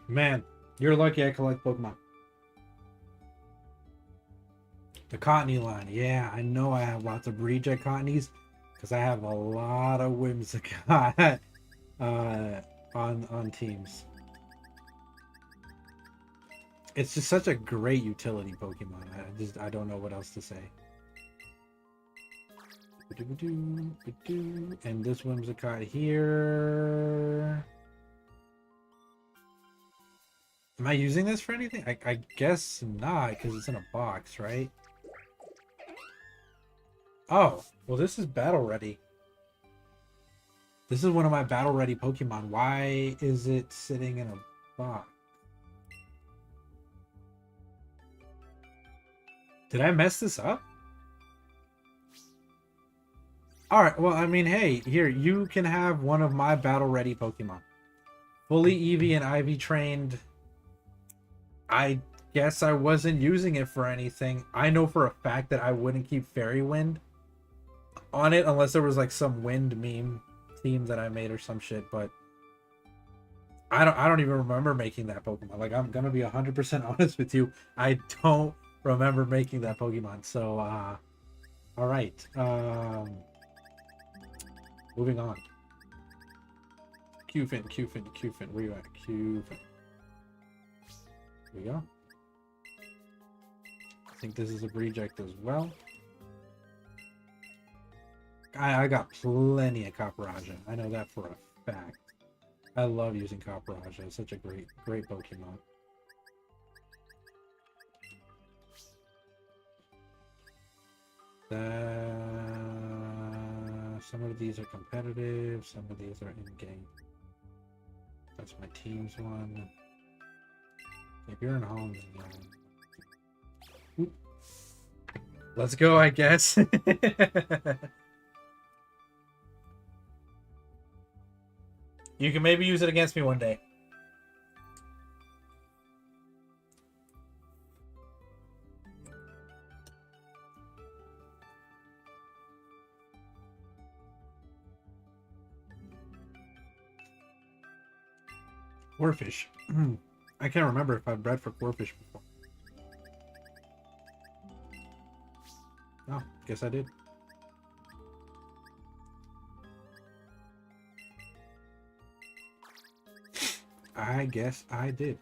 Man, you're lucky I collect Pokemon. The Cottony line. Yeah, I know I have lots of reject Cottonies because I have a lot of Whimsicott on teams. It's just such a great utility Pokemon. I don't know what else to say. And this Whimsicott here. Am I using this for anything? I guess not, because it's in a box, right? Oh, well, this is battle ready. This is one of my battle ready Pokemon. Why is it sitting in a box? Did I mess this up? Alright, well, I mean, hey, here, you can have one of my battle ready Pokemon. Fully Eevee and Ivy trained. I guess I wasn't using it for anything. I know for a fact that I wouldn't keep Fairy Wind on it unless there was like some wind meme theme that I made or some shit, but I don't even remember making that Pokemon. Like, I'm gonna be 100% honest with you. I don't remember making that Pokemon. So all right. Moving on. Qfin, where you at? Qfin. Here we go. I think this is a reject as well. I got plenty of Copperajah. I know that for a fact. I love using Copperajah. It's such a great Pokemon. Some of these are competitive. Some of these are in-game. That's my team's one. If you're in home, then let's go, I guess. You can maybe use it against me one day. Corphish. I can't remember if I've bred for Corphish before. Oh, guess I did. I guess I did.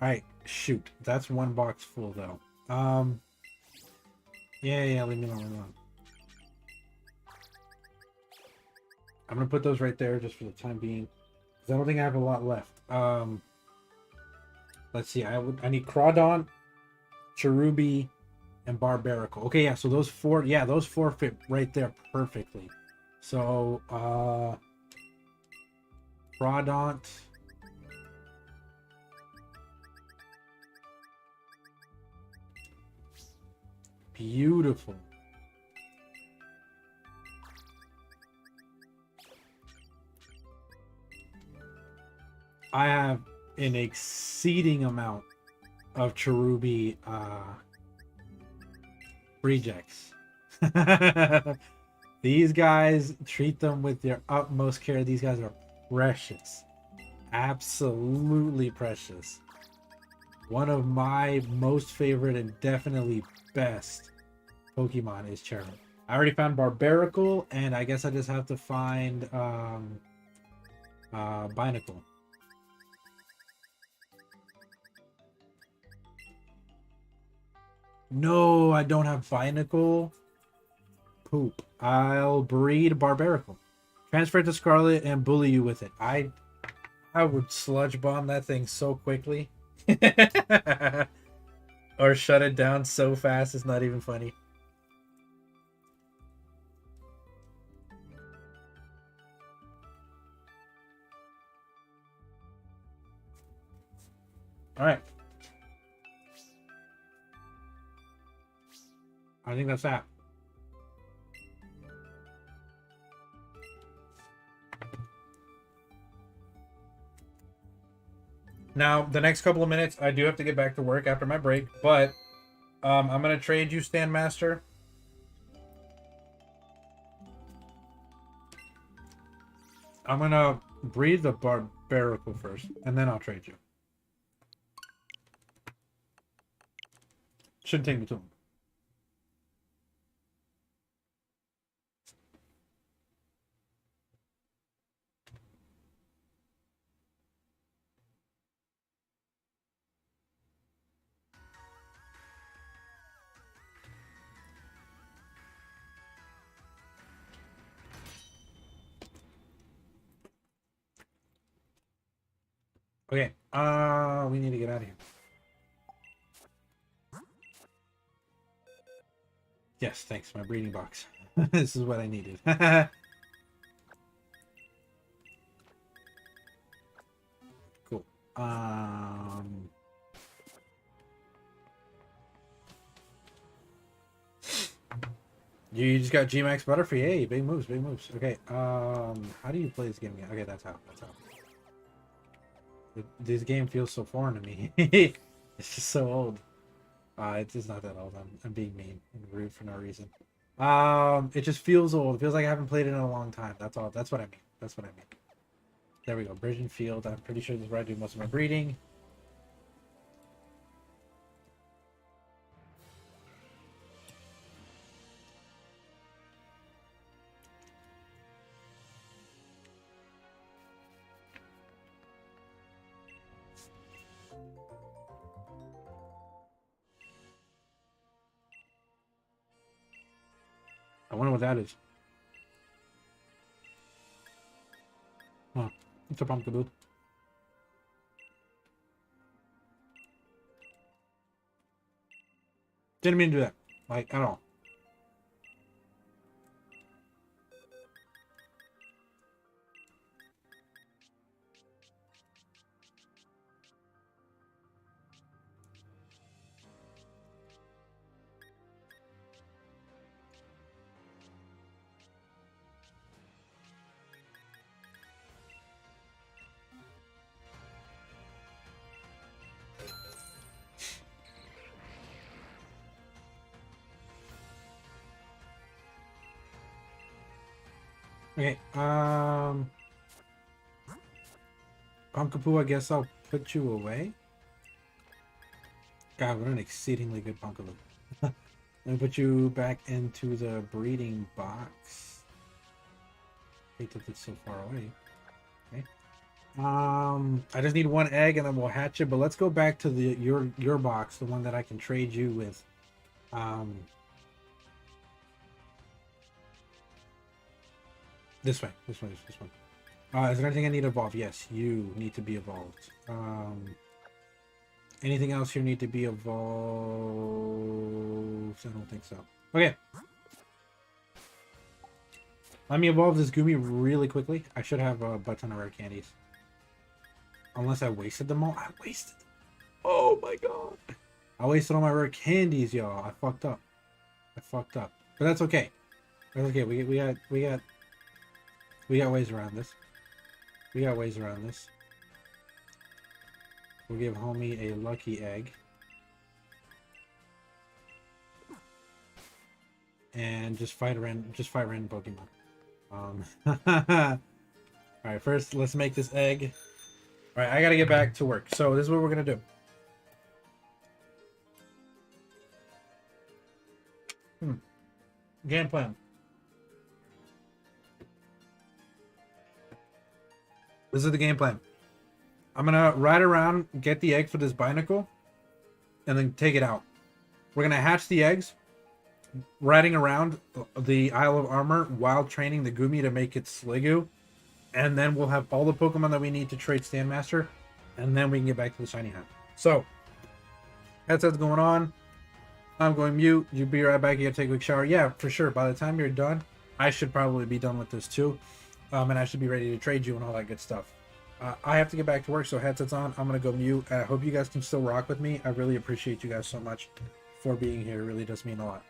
Alright, shoot. That's one box full though. Yeah, leave me alone, I'm gonna put those right there just for the time being. Because I don't think I have a lot left. Let's see, I need Crawdon, Cherubi, and Barbarical. Okay, yeah, so those four, yeah, those four fit right there perfectly. So, Prodont. Beautiful. I have an exceeding amount of Cherubi rejects. These guys, treat them with your utmost care. These guys are precious. Absolutely precious. One of my most favorite and definitely best Pokemon is Cherubi. I already found Barbarical, and I guess I just have to find Binacle. No, I don't have Binacle. Poop. I'll breed Barbarical. Transfer it to Scarlet and bully you with it. I would sludge bomb that thing so quickly. Or shut it down so fast it's not even funny. Alright. I think that's that. Now, the next couple of minutes, I do have to get back to work after my break, but I'm going to trade you Stand Master. I'm going to breed the Barbarical first, and then I'll trade you. Shouldn't take me too long. Okay, we need to get out of here. Yes, thanks, my breeding box. This is what I needed. Cool. You just got G-Max Butterfree. Hey, big moves, big moves. Okay, how do you play this game again? Okay, that's how, that's how. This game feels so foreign to me. It's just so old. It's just not that old. I'm being mean and rude for no reason. It just feels old. It feels like I haven't played it in a long time. That's all. That's what I mean. That's what I mean. There we go. Bridge and Field. I'm pretty sure this is where I do most of my breeding. I wonder what that is. Huh. It's a pumpkin. Didn't mean to do that. Like, at all. Okay, Pumpkapoo, I guess I'll put you away. God, what an exceedingly good Pumpkapoo. Let me put you back into the breeding box. Hate that it's so far away. Okay. I just need one egg and then we'll hatch it, but let's go back to the your box, the one that I can trade you with. This way. This one. Is there anything I need to evolve? Yes, you need to be evolved. Anything else you need to be evolved? moves. I don't think so. Okay. Let me evolve this Goomy really quickly. I should have a butt ton of rare candies. Unless I wasted them all. I wasted them. Oh my god. I wasted all my rare candies, y'all. I fucked up. But that's okay. That's okay. We got ways around this. We'll give homie a lucky egg. And just fight random Pokemon. Alright, first let's make this egg. Alright, I gotta get back to work. So this is what we're gonna do. Game plan. This is the game plan. I'm gonna ride around, get the egg for this Binacle, and then take it out. We're gonna hatch the eggs, riding around the Isle of Armor while training the Goomy to make it Sliggoo. And then we'll have all the Pokemon that we need to trade Standmaster. And then we can get back to the Shiny Hunt. So, that's what's going on. I'm going mute. You be right back. You gotta take a quick shower. Yeah, for sure. By the time you're done, I should probably be done with this too. And I should be ready to trade you and all that good stuff. I have to get back to work, so headsets on. I'm going to go mute. I hope you guys can still rock with me. I really appreciate you guys so much for being here. It really does mean a lot.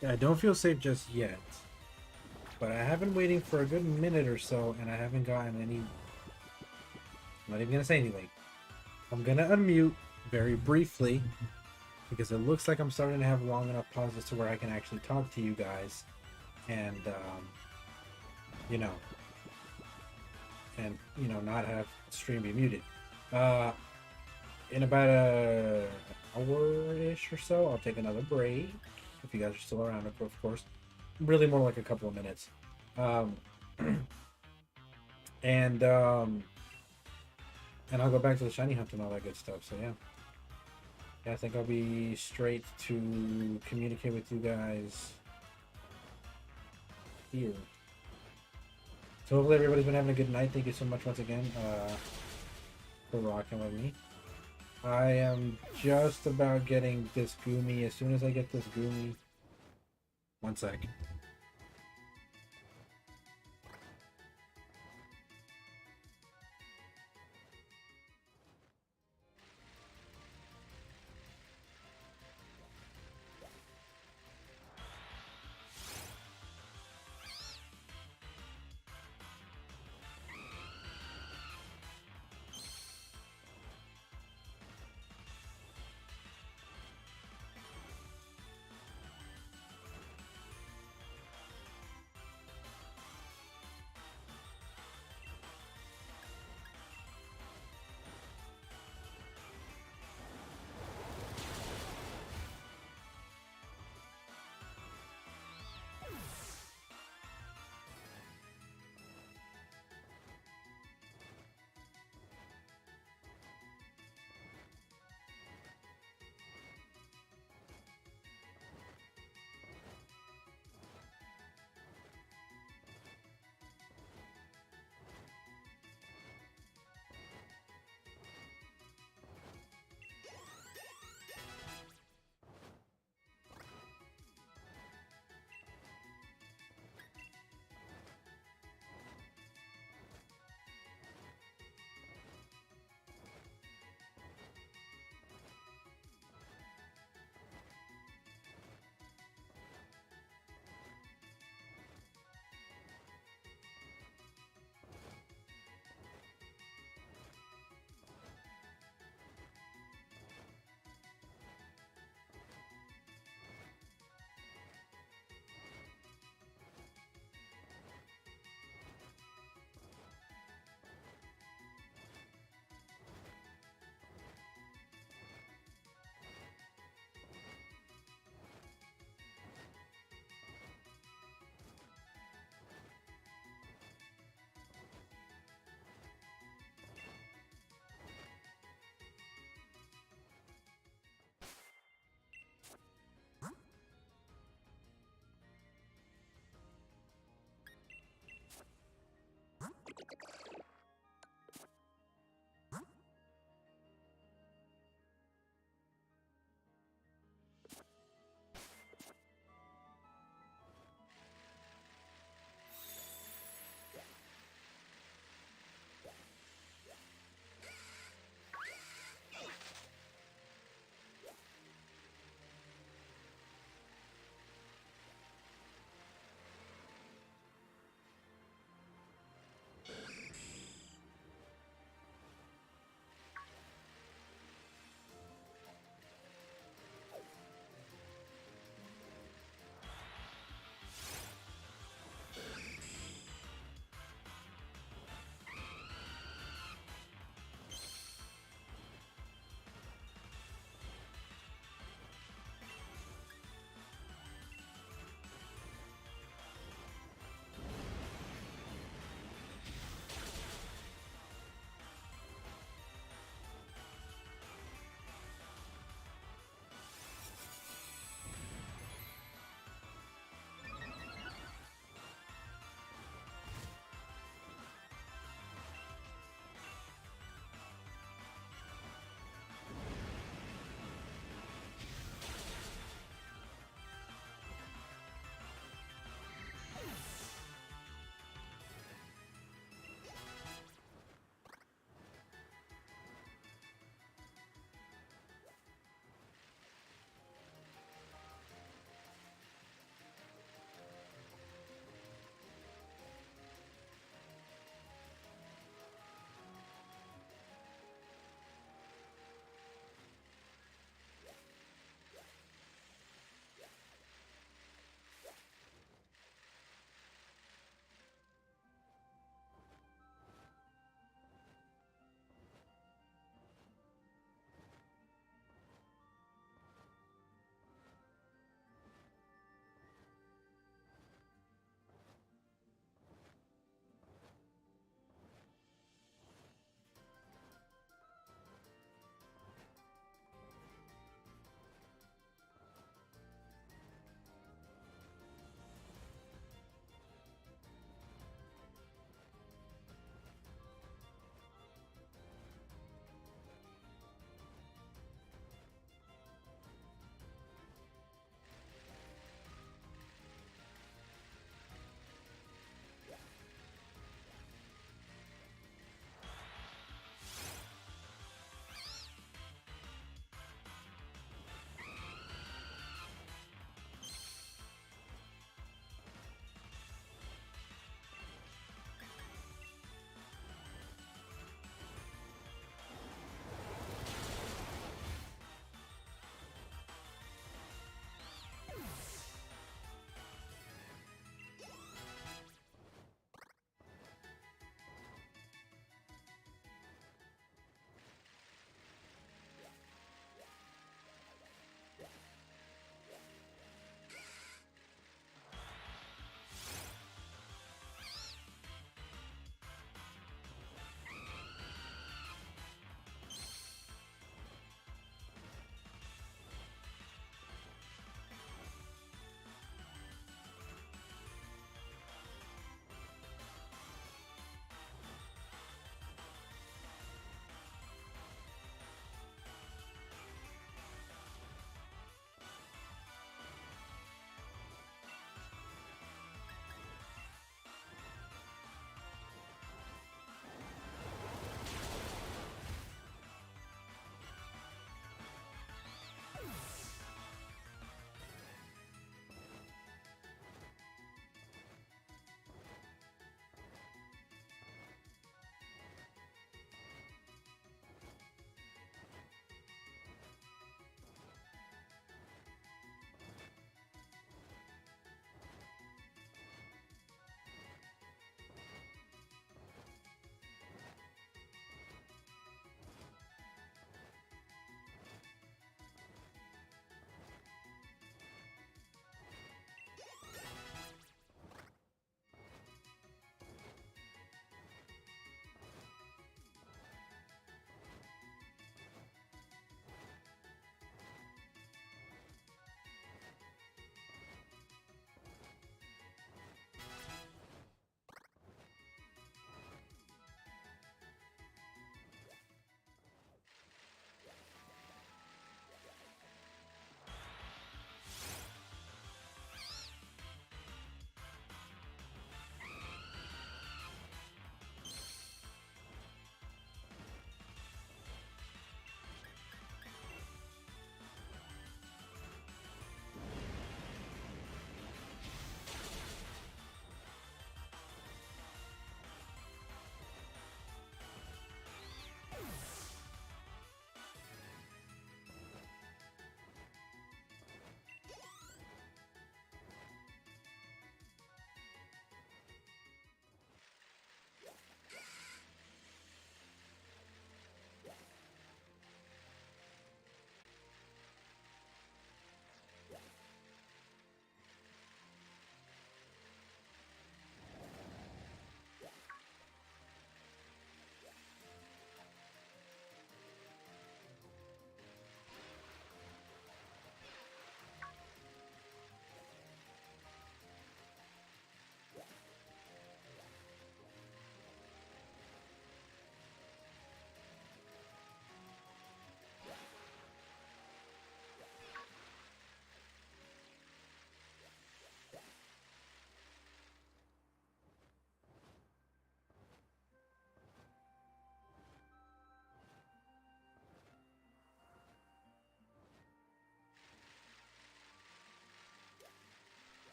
Yeah, I don't feel safe just yet. But I have been waiting for a good minute or so, and I haven't gotten any... I'm not even going to say anything. I'm going to unmute very briefly, because it looks like I'm starting to have long enough pauses to where I can actually talk to you guys. And, you know, not have stream be muted. In about a hour-ish or so, I'll take another break. If you guys are still around, of course. Really more like a couple of minutes. And I'll go back to the shiny hunt and all that good stuff. So yeah. Yeah, I think I'll be straight to communicate with you guys here. So hopefully everybody's been having a good night. Thank you so much once again for rocking with me. I am just about getting this Goomy. As soon as I get this Goomy... One sec.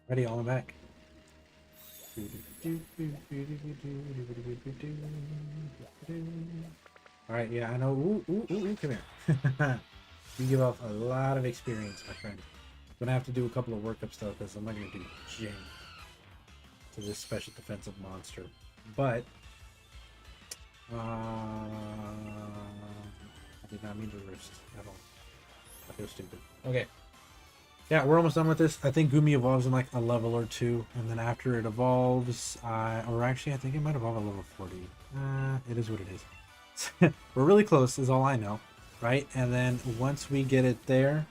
Ready, all in back. Alright, yeah, I know. Ooh, come here. You give off a lot of experience, my friend. I'm gonna have to do a couple of workup stuff because I'm not gonna do jack to this special defensive monster. But I did not mean to wrist at all. I feel stupid. Okay. Yeah, we're almost done with this. I think Gumi evolves in like a level or two, and then after it evolves, or actually, I think it might evolve at level 40. It is what it is. We're really close, is all I know, right? And then once we get it there,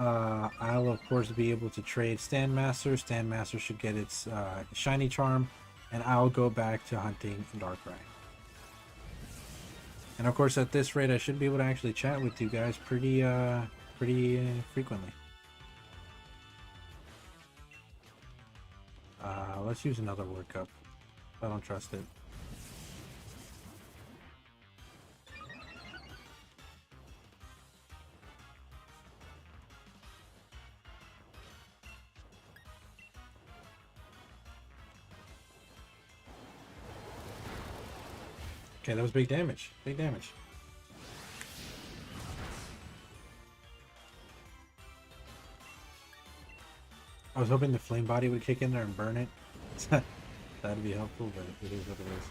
I'll of course be able to trade Stand Master. Stand Master should get its shiny charm, and I'll go back to hunting Darkrai. And of course, at this rate, I should be able to actually chat with you guys pretty frequently. Let's use another workup. I don't trust it. Okay, that was big damage. Big damage. I was hoping the flame body would kick in there and burn it. That'd be helpful, but it is what it is.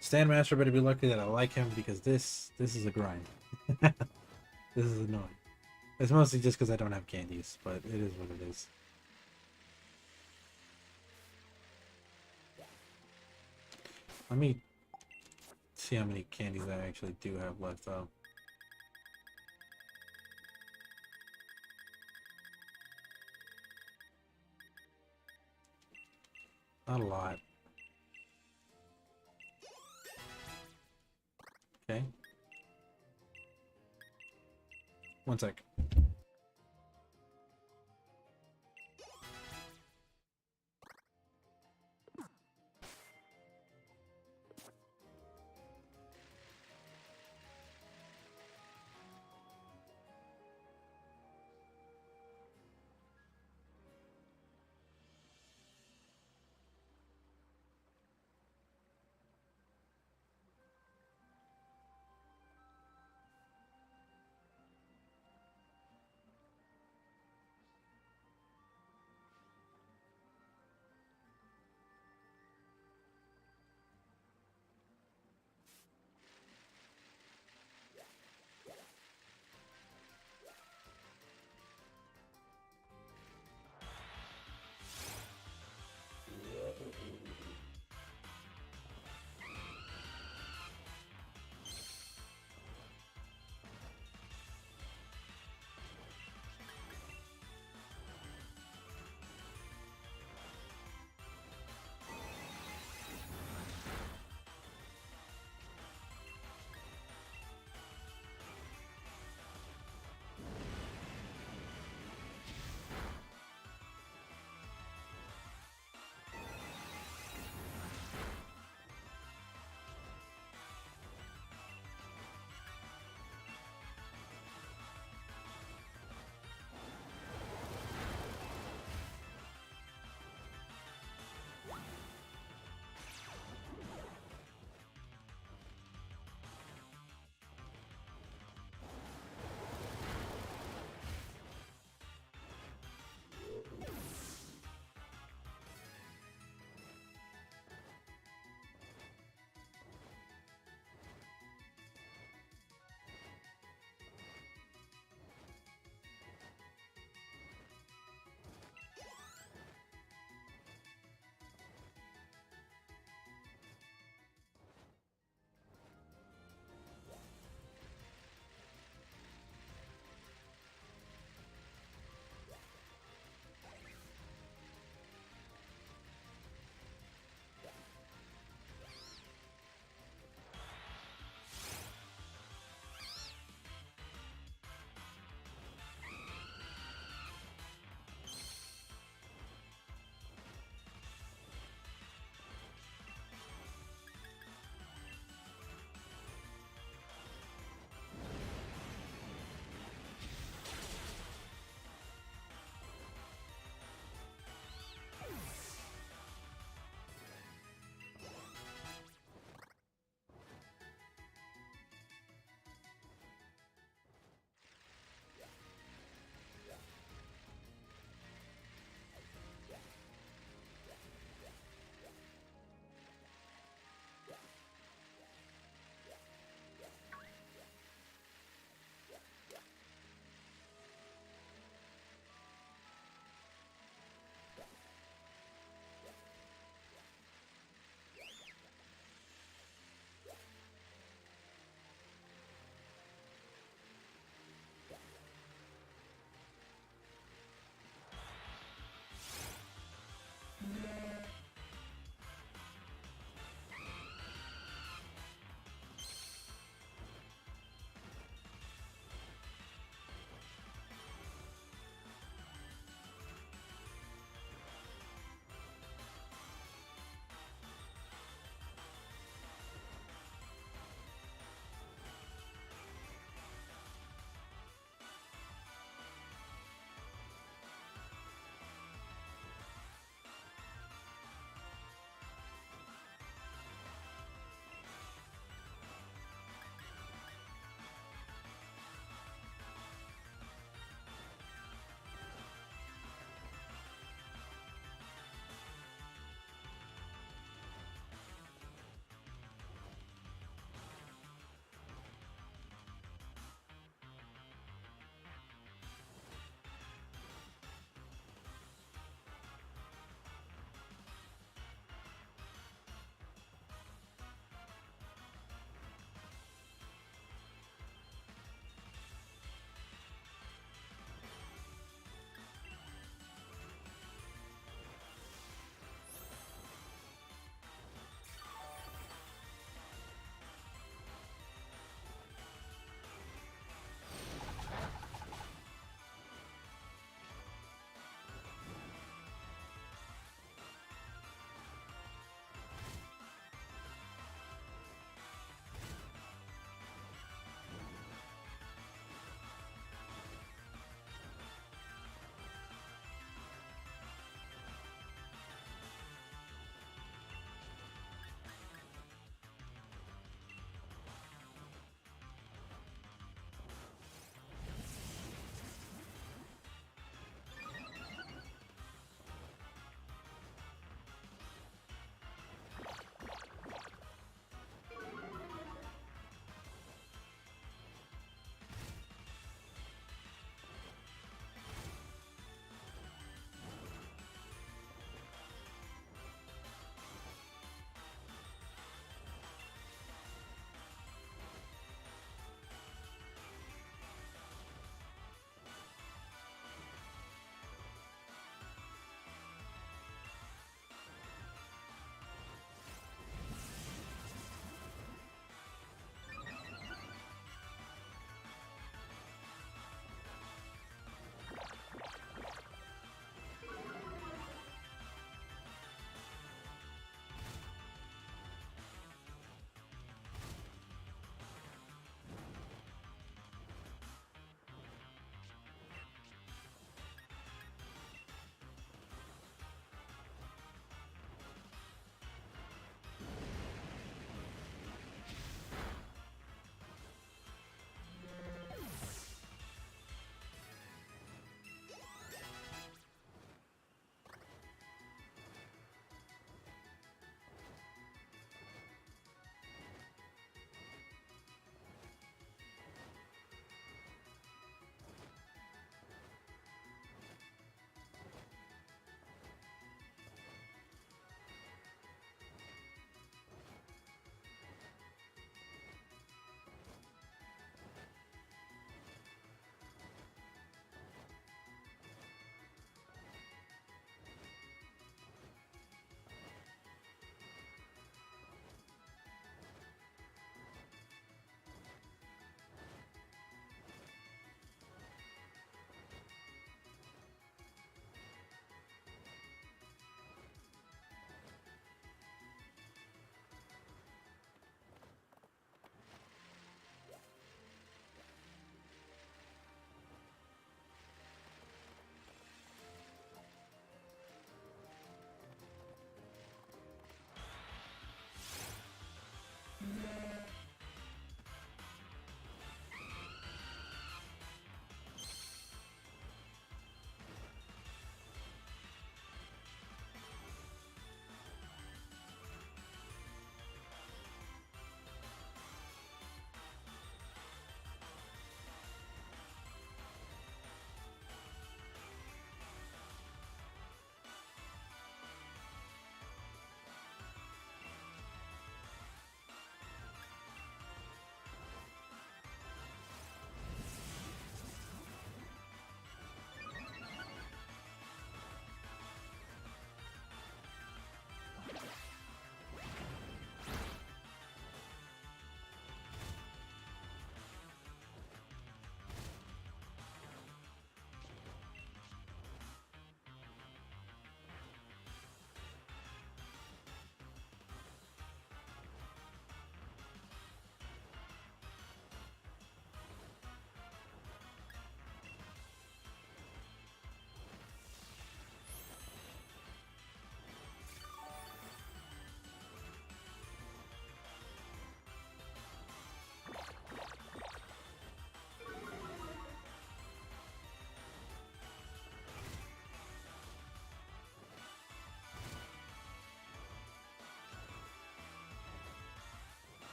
Stand Master better be lucky that I like him because this is a grind. This is annoying. It's mostly just because I don't have candies, but it is what it is. Let me see how many candies I actually do have left though. Not a lot. Okay. One sec.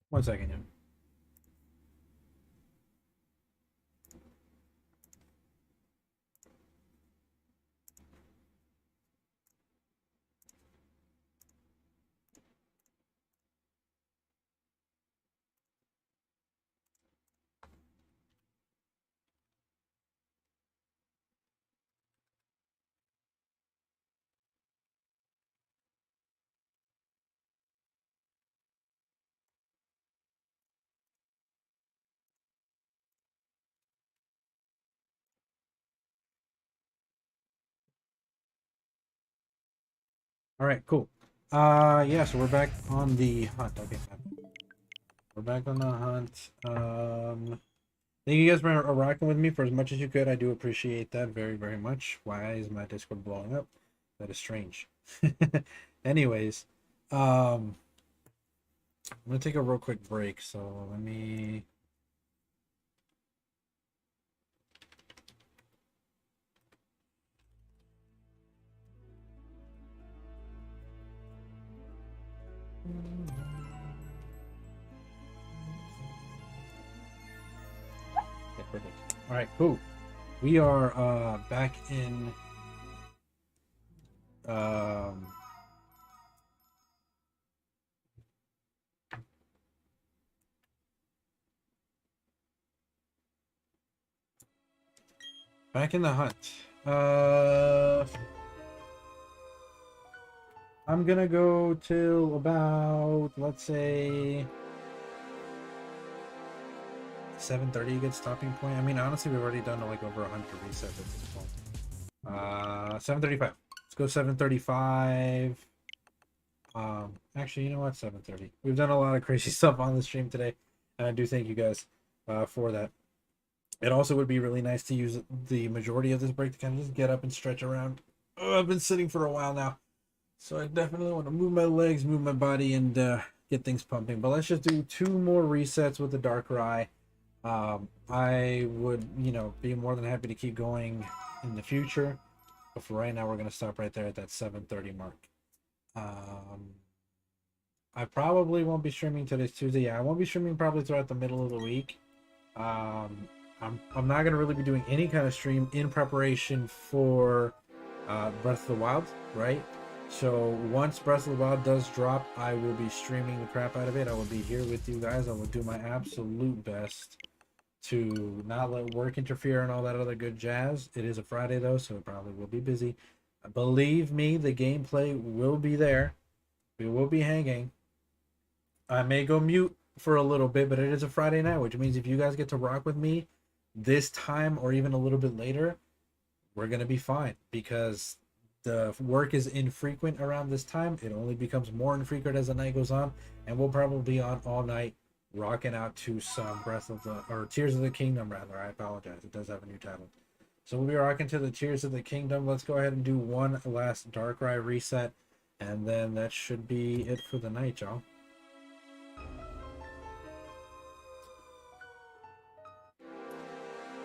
One second, yeah. All right, cool. Yeah, so we're back on the hunt. Okay, we're back on the hunt. Thank you guys for rocking with me for as much as you could. I do appreciate that very, very much. Why is my Discord blowing up? That is strange. Anyways, I'm gonna take a real quick break. So let me. Okay, perfect. All right, cool. We are back in um back in the hunt. I'm gonna go till about, let's say, 7:30, a good stopping point. I mean, honestly, we've already done like over 100 resets at this point. 7:35. Let's go 7:35. Actually, you know what? 7:30. We've done a lot of crazy stuff on the stream today, and I do thank you guys for that. It also would be really nice to use the majority of this break to kind of just get up and stretch around. Oh, I've been sitting for a while now, so I definitely want to move my legs, move my body, and get things pumping. But let's just do 2 more resets with the DARKRAI. I would, be more than happy to keep going in the future, but for right now, we're going to stop right there at that 7:30 mark. I probably won't be streaming today's Tuesday. Yeah, I won't be streaming probably throughout the middle of the week. I'm not going to really be doing any kind of stream in preparation for Breath of the Wild, right? So once Breath of the Wild does drop, I will be streaming the crap out of it. I will be here with you guys. I will do my absolute best to not let work interfere and all that other good jazz. It is a Friday though, so it probably will be busy. Believe me, the gameplay will be there. We will be hanging. I may go mute for a little bit, but it is a Friday night, which means if you guys get to rock with me this time or even a little bit later, we're going to be fine because the work is infrequent around this time. It only becomes more infrequent as the night goes on, and we'll probably be on all night rocking out to some Tears of the Kingdom rather. I apologize. It does have a new title. So we'll be rocking to the Tears of the Kingdom. Let's go ahead and do one last DARKRAI reset, and then that should be it for the night, y'all.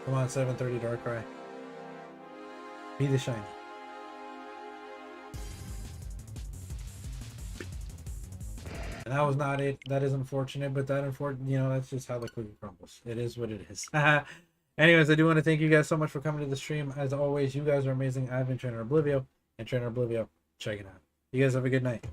Come on, 7:30 DARKRAI. Be the shiny. And that was not it. That is unfortunate, but that's just how the cookie crumbles. It is what it is. Anyways, I do want to thank you guys so much for coming to the stream. As always, you guys are amazing. I've been Trainer Oblivio, and Trainer Oblivio, check it out. You guys have a good night.